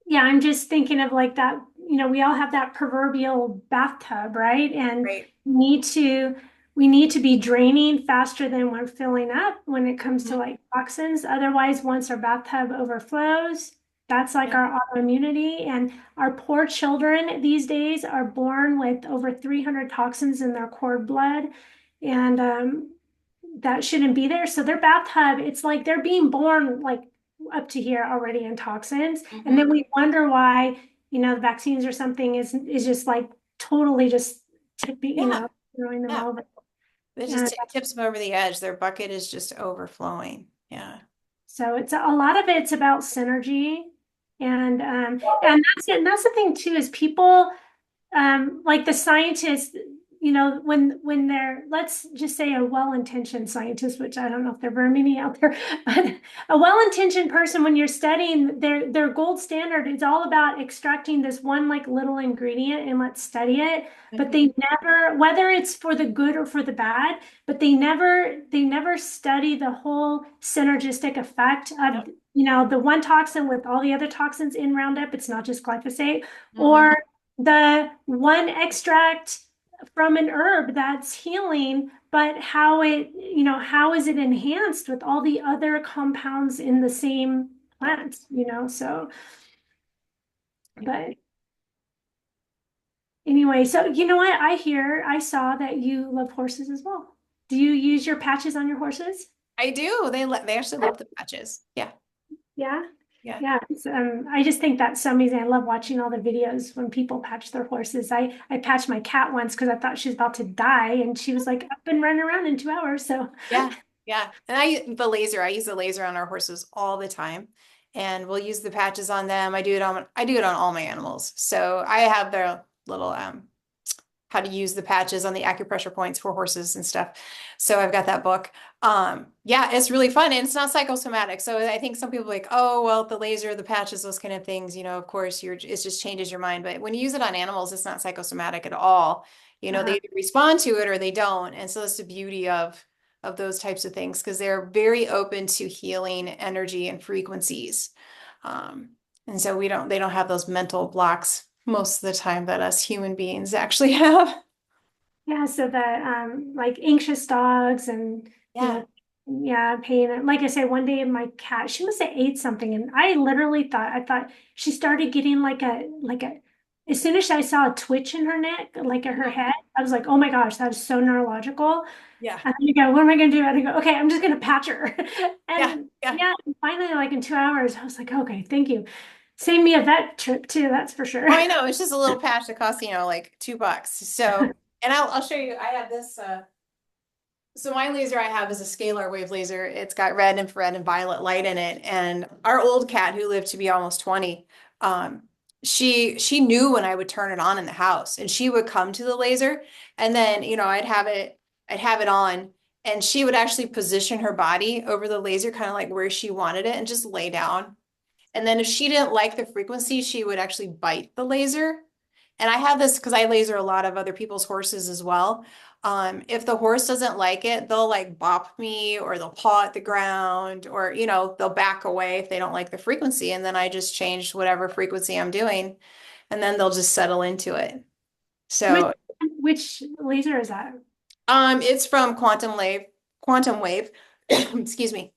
yeah, I'm just thinking of like that, we all have that proverbial bathtub, right? And Right. need to we need to be draining faster than we're filling up when it comes to Mhm. like toxins. Otherwise, once our bathtub overflows, that's like Yeah. our autoimmunity. And our poor children these days are born with over 300 toxins in their cord blood. And that shouldn't be there. So their bathtub, it's like they're being born like up to here already in toxins. And then Hmm. we wonder why, the vaccines or something is just like totally just tipping, Yeah. throwing them Yeah. over. It just And tips them over the edge. Their bucket is just overflowing. Yeah. so it's a lot of it's about synergy. And that's it. And that's the thing too, is people like the scientists, when they're, let's just say a well-intentioned scientist, which I don't know if there are very many out there, but a well-intentioned person, when you're studying their gold standard, is all about extracting this one like little ingredient and let's study it. But Hmm. they never, whether it's for the good or for the bad, but they never study the whole synergistic effect of, Yep. the one toxin with all the other toxins in Roundup. It's not just glyphosate, Hmm. or the one extract from an herb that's healing, but how is it enhanced with all the other compounds in the same Yep. plant, so, Yep. but anyway, so you know what? I saw that you love horses as well. Do you use your patches on your horses? I do. They actually love the patches. Yeah. Yeah. Yeah. Yeah, I just think that's so amazing. I love watching all the videos when people patch their horses. I patched my cat once because I thought she was about to die, and she was like up and running around in 2 hours. So, Yeah, yeah. And I use the laser on our horses all the time. And we'll use the patches on them. I do it on all my animals. So I have their little how to use the patches on the acupressure points for horses and stuff. So I've got that book. Yeah, it's really fun and it's not psychosomatic. So I think some people are like, oh, well, the laser, the patches, those kind of things, of course it just changes your mind. But when you use it on animals, it's not psychosomatic at all. They uh, either respond to it or they don't. And so that's the beauty of those types of things because they're very open to healing energy and frequencies. Um, and so they don't have those mental blocks most of the time that us human beings actually have. yeah, so that like anxious dogs and Yeah. yeah, pain. And like I said, one day my cat, she must have ate something, and I thought she started getting like a as soon as I saw a twitch in her neck, like at her Mhm. head, I was like, oh my gosh, that is so neurological. Yeah. And then you go, what am I gonna do? And I go, okay, I'm just gonna patch her. Yeah. And Yeah. yeah, finally, like in 2 hours, I was like, okay, thank you. Save me a vet trip too, that's for sure. Oh, I know. It's just a little patch that costs, like $2. So, and I'll show you. I have this. So my laser I have is a scalar wave laser. It's got red, infrared, and violet light in it. And our old cat, who lived to be almost 20, she knew when I would turn it on in the house, and she would come to the laser, and then I'd have it on, and she would actually position her body over the laser, kind of like where she wanted it, and just lay down. And then if she didn't like the frequency, she would actually bite the laser. And I have this because I laser a lot of other people's horses as well. If the horse doesn't like it, they'll like bop me or they'll paw at the ground or, they'll back away if they don't like the frequency. And then I just change whatever frequency I'm doing and then they'll just settle into it. Which So, which laser is that? it's from Quantum Wave, excuse me.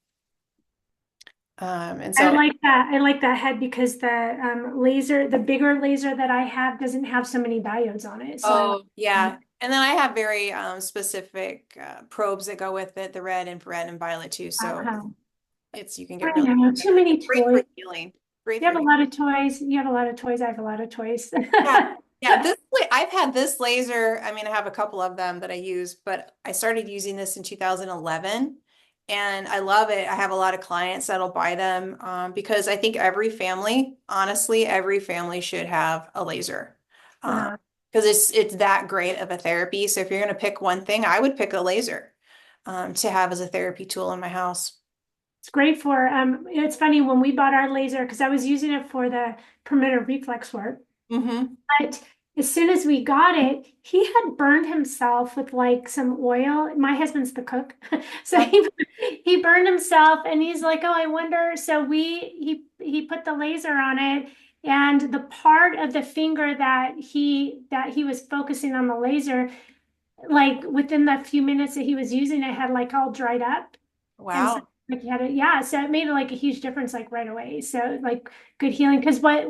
And I so, like that. I like that head because the bigger laser that I have doesn't have so many diodes on it. So I like oh, yeah. And then I have very specific probes that go with it, the red, infrared, and violet too. So that. you can get I really know, too many great for toys. healing. Great You for have a healing. lot of toys. You have a lot of toys. I have a lot of toys. Yeah. Yeah, I've had this laser. I mean, I have a couple of them that I use, but I started using this in 2011 and I love it. I have a lot of clients that'll buy them because I think every family, honestly, every family should have a laser. Um, Uh, because it's that great of a therapy. So if you're going to pick one thing, I would pick a laser to have as a therapy tool in my house. it's great for, it's funny when we bought our laser, because I was using it for the permitter reflex work. Hmm. But as soon as we got it, he had burned himself with like some oil. My husband's the cook. So he burned himself and he's like, "Oh, I wonder." So he put the laser on it and the part of the finger that he was focusing on the laser, like within the few minutes that he was using it, had like all dried up. And so Wow. like he had it, yeah. So it made like a huge difference like right away. So like good healing. Because what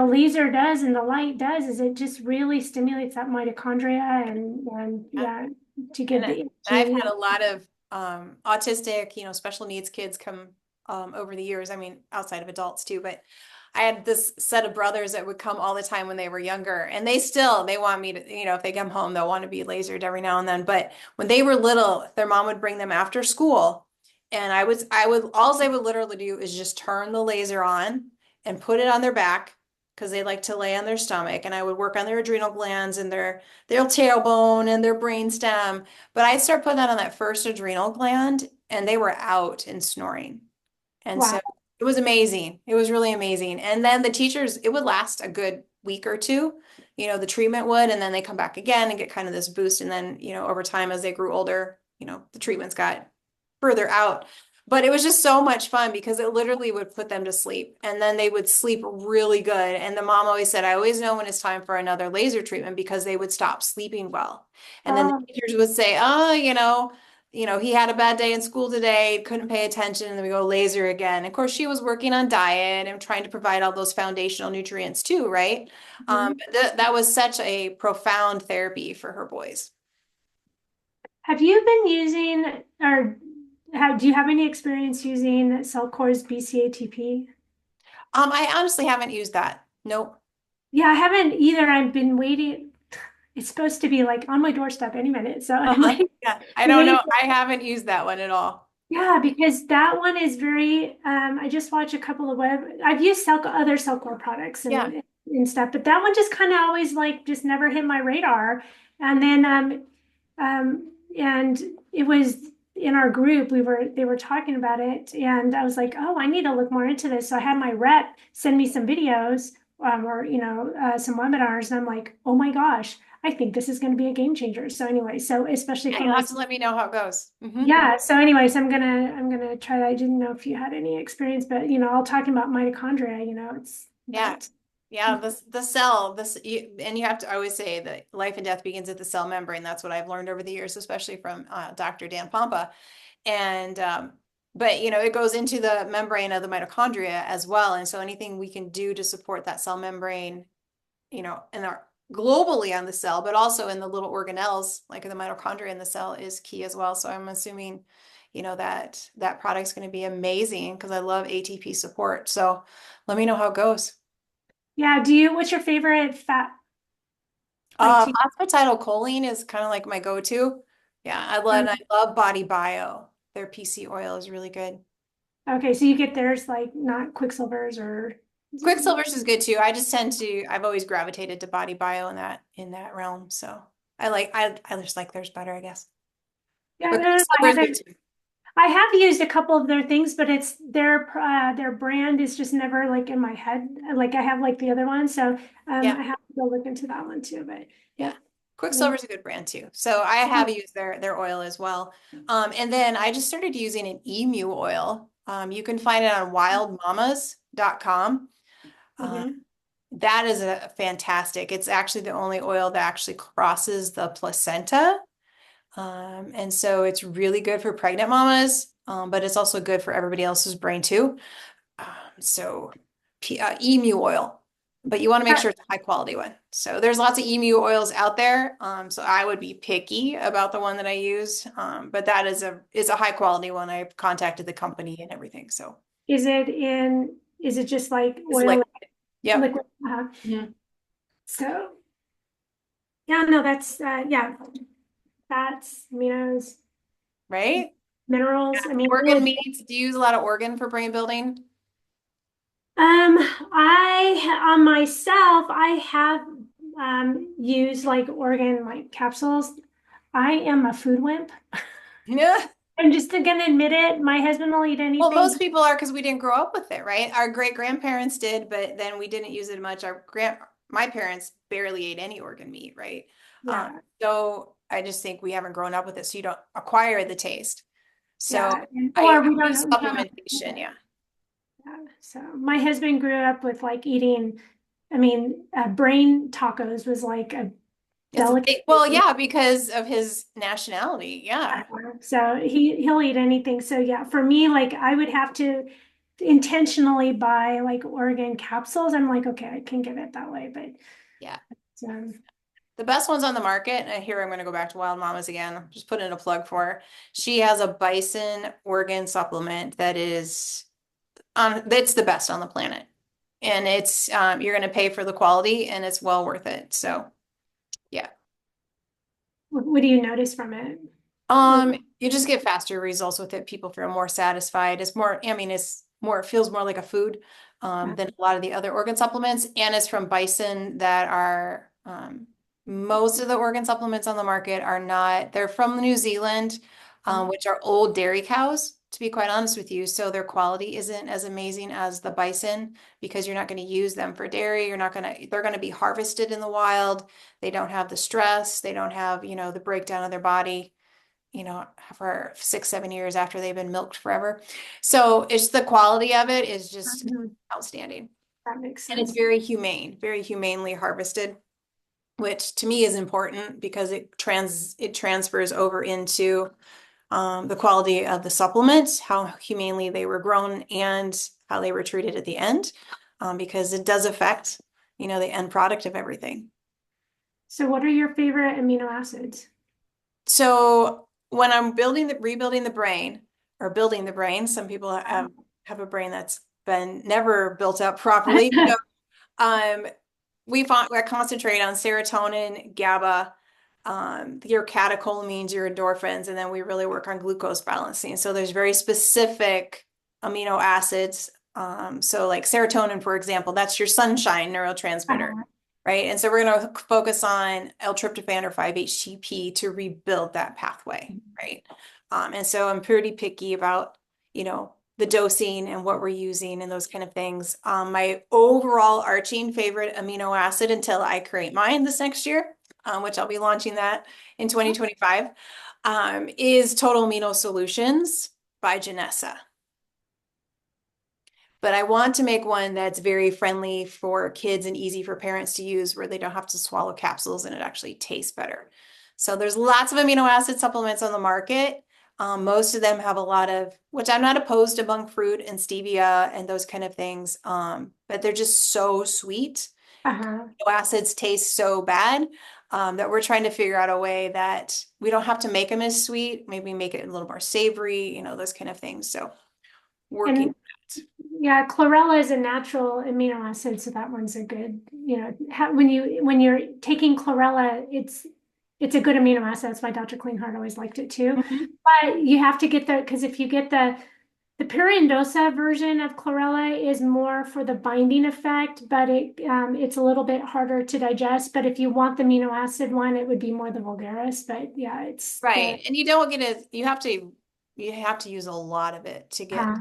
laser does and the light does is it just really stimulates that mitochondria and yeah, to give And the I've energy. had a lot of autistic, special needs kids come over the years. I mean, outside of adults too, but I had this set of brothers that would come all the time when they were younger, and they want me to, if they come home, they'll want to be lasered every now and then. But when they were little, their mom would bring them after school, and all they would literally do is just turn the laser on and put it on their back because they like to lay on their stomach, and I would work on their adrenal glands and their tailbone and their brainstem. But I'd start putting that on that first adrenal gland, and they were out and snoring. And so Wow. it was amazing. It was really amazing. And then the teachers, it would last a good week or two, the treatment would, and then they come back again and get kind of this boost. And then, over time as they grew older, the treatments got further out. But it was just so much fun because it literally would put them to sleep and then they would sleep really good. And the mom always said, I always know when it's time for another laser treatment because they would stop sleeping well. And then the Oh, teachers would say, oh, he had a bad day in school today, couldn't pay attention, and then we go laser again. Of course, she was working on diet and trying to provide all those foundational nutrients too, right? mhm. But that was such a profound therapy for her boys. Have you been using or do you have any experience using Cellcore's BCATP? I honestly haven't used that. Nope. Yeah, I haven't either. I've been waiting. It's supposed to be like on my doorstep any minute. So I'm Uh-huh. like Yeah, I don't waiting. know. I haven't used that one at all. Yeah, because that one is very, I just watched a couple of I've used other Cellcore products Yeah. and stuff, but that one just kind of always like just never hit my radar. And then, and it was in our group, they were talking about it and I was like, oh, I need to look more into this. So I had my rep send me some videos, or, some webinars and I'm like, oh my gosh, I think this is going to be a game changer. So anyway, so especially Yeah, for you'll my have to let me know how it goes. yeah. So anyways, I'm gonna try that. I didn't know if you had any experience, but all talking about mitochondria, it's Yeah. that. Yeah, the cell, and you have to always say that life and death begins at the cell membrane. That's what I've learned over the years, especially from Dr. Dan Pompa. And but it goes into the membrane of the mitochondria as well. And so anything we can do to support that cell membrane, in our globally on the cell, but also in the little organelles, like the mitochondria in the cell, is key as well. So I'm assuming, that product's going to be amazing because I love ATP support. So let me know how it goes. Yeah. What's your favorite fat? Like, Phosphatidylcholine is kind of like my go-to. Yeah, I love Body Bio. Their PC oil is really good. okay, so you get theirs like not Quicksilvers or. Quicksilver's is good too. I've always gravitated to Body Bio in that realm. So I just like theirs better, I guess. Yeah, But no, no, no, Quicksilver is good too. I have used a couple of their things, but it's their brand is just never like in my head. Like I have like the other one, so Yeah. I have to go look into that one too. But Yeah. yep. Quicksilver is a good brand too. So I have used their oil as well. And then I just started using an emu oil. You can find it on wildmamas.com. Uh, Mhm. that is a fantastic. It's actually the only oil that actually crosses the placenta. And so it's really good for pregnant mamas, but it's also good for everybody else's brain too. Um, so emu oil, but you want to make Uh, sure it's a high quality one. So there's lots of emu oils out there. So I would be picky about the one that I use. But that is a high quality one. I've contacted the company and everything. So is it just like it's oil liquid. Yep. liquid? Mhm. So yeah, no, yeah, fats, aminos, Right? minerals. I mean, Organ really. meats. Do you use a lot of organ for brain building? On myself, I have used like organ like capsules. I am a food wimp. Yeah. I'm just gonna admit it. My husband will eat Well, anything. most people are because we didn't grow up with it, right? Our great grandparents did, but then we didn't use it much. My parents barely ate any organ meat, right? Yeah, So I just think we haven't grown up with it, so you don't acquire the taste. So yeah, I or we don't use know, we don't know. supplementation, yeah. Yeah. So my husband grew up with like eating. I mean, brain tacos was like a It's a delicacy. big, well, yeah, because of his nationality, yeah. So he'll eat anything. So yeah, for me, like I would have to intentionally buy like organ capsules. I'm like, okay, I can get it that way, but Yeah. um, The best ones on the market, and here I'm going to go back to Wild Mamas again. I'm just putting in a plug for her. She has a bison organ supplement that is that's the best on the planet. And it's you're going to pay for the quality and it's well worth it. So, yeah. what do you notice from it? You just get faster results with it. People feel more satisfied. It's more, I mean, it's more, it feels more like a food than a lot of the other organ supplements. And it's from bison that are most of the organ supplements on the market are not, they're from New Zealand, which are old dairy cows, to be quite honest with you. So their quality isn't as amazing as the bison because you're not going to use them for dairy. You're not going to, they're going to be harvested in the wild. They don't have the stress. They don't have, the breakdown of their body for 6, 7 years after they've been milked forever. So it's the quality of it is just Mhm. outstanding. That makes And it's sense. very humane, very humanely harvested, which to me is important because it transfers over into the quality of the supplement, how humanely they were grown, and how they were treated at the end, because it does affect, the end product of everything. So what are your favorite amino acids? So when I'm rebuilding the brain or building the brain, some people have a brain that's been never built up properly. So um, we concentrate on serotonin, GABA, your catecholamines, your endorphins, and then we really work on glucose balancing. So there's very specific amino acids. So like serotonin, for example, that's your sunshine neurotransmitter, right? And so we're going to focus on L-tryptophan or 5-HTP to rebuild that pathway, right? And so I'm pretty picky about, the dosing and what we're using and those kind of things. My overall arching favorite amino acid until I create mine this next year, which I'll be launching that in 2025, is Total Amino Solutions by Janessa. But I want to make one that's very friendly for kids and easy for parents to use where they don't have to swallow capsules and it actually tastes better. So there's lots of amino acid supplements on the market. Most of them have a lot of, which I'm not opposed to monk fruit and stevia and those kind of things, but they're just so sweet. Uh-huh. Amino acids taste so bad that we're trying to figure out a way that we don't have to make them as sweet, maybe make it a little more savory, those kind of things. So working on And that. yeah, chlorella is a natural amino acid, so that one's a good, when you're taking chlorella, it's a good amino acid. That's why Dr. Klinghardt always liked it too. Mhm. But you have to get because if you get the Pyrandosa version of chlorella is more for the binding effect, but it's a little bit harder to digest. But if you want the amino acid one, it would be more the vulgaris. But yeah, it's the Right. And you don't get you have to, you have to use a lot of it to get Uh,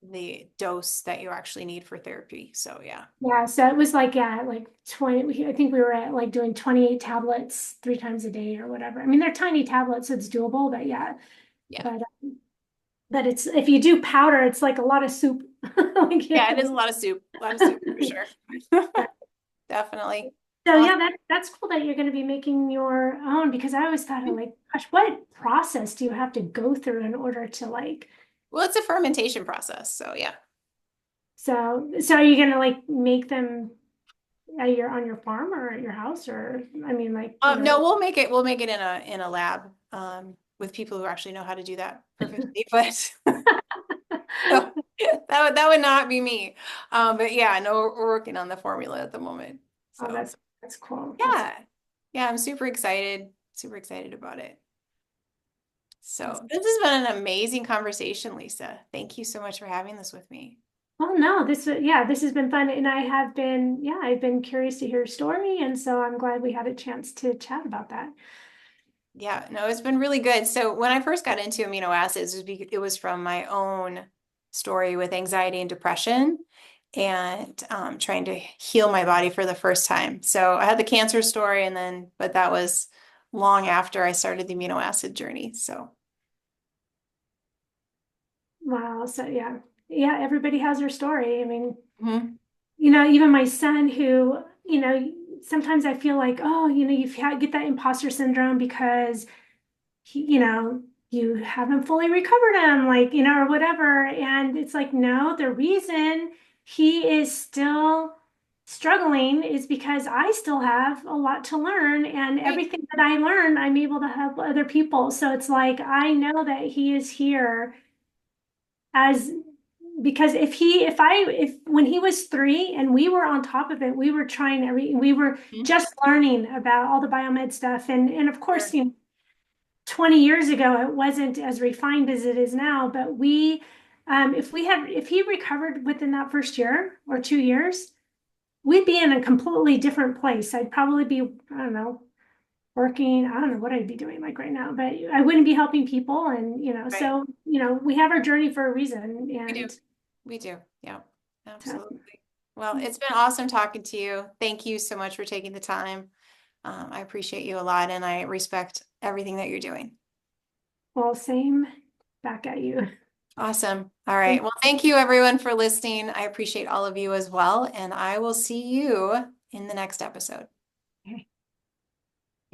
the dose that you actually need for therapy. So yeah. yeah, so it was like, yeah, like 20, I think we were at like doing 28 tablets 3 times a day or whatever. I mean, they're tiny tablets, so it's doable, but yeah, Yeah. but it's, if you do powder, it's like a lot of soup. Like, Yeah, it is a lot of soup. A lot of soup for sure. Definitely. so Awesome. yeah, that's cool that you're going to be making your own, because I always thought of like, gosh, what process do you have to go through in order to like, Well, it's a fermentation process. So yeah. so are you going to like make them at your, on your farm or at your house, or I mean like, No, we'll make it in a lab with people who actually know how to do that perfectly. But no, that would not be me. But yeah, no, we're working on the formula at the moment. oh, So that's cool. That's yeah. Yeah, I'm super excited about it. that's So this has been an amazing conversation, Lisa. Thank you so much for having this with me. well, no, yeah, this has been fun, and I have been, yeah, I've been curious to hear your story, and so I'm glad we had a chance to chat about that. Yeah, no, it's been really good. So when I first got into amino acids, it was from my own story with anxiety and depression and trying to heal my body for the first time. So I had the cancer story and then, but that was long after I started the amino acid journey. So Wow, so yeah, yeah, everybody has their story. I mean, mhm. even my son who, sometimes I feel like, oh, get that imposter syndrome because you haven't fully recovered him, like, or whatever. And it's like, no, the reason he is still struggling is because I still have a lot to learn. And Right. everything that I learn, I'm able to help other people. So it's like, I know that he is here as because if when he was 3 and we were on top of it, we were Mhm. just learning about all the biomed stuff. And of course, Sure. 20 years ago, it wasn't as refined as it is now, but if he recovered within that first year or 2 years, we'd be in a completely different place. I'd probably be, I don't know, working, I don't know what I'd be doing like right now, but I wouldn't be helping people. And, Right. so, we have our journey for a reason. We do. And We do. Yeah, so, absolutely. Well, it's been awesome talking to you. Thank you so much for taking the time. I appreciate you a lot and I respect everything that you're doing. well, same back at you. Awesome. All right. Well, thank you everyone for listening. I appreciate all of you as well, and I will see you in the next episode.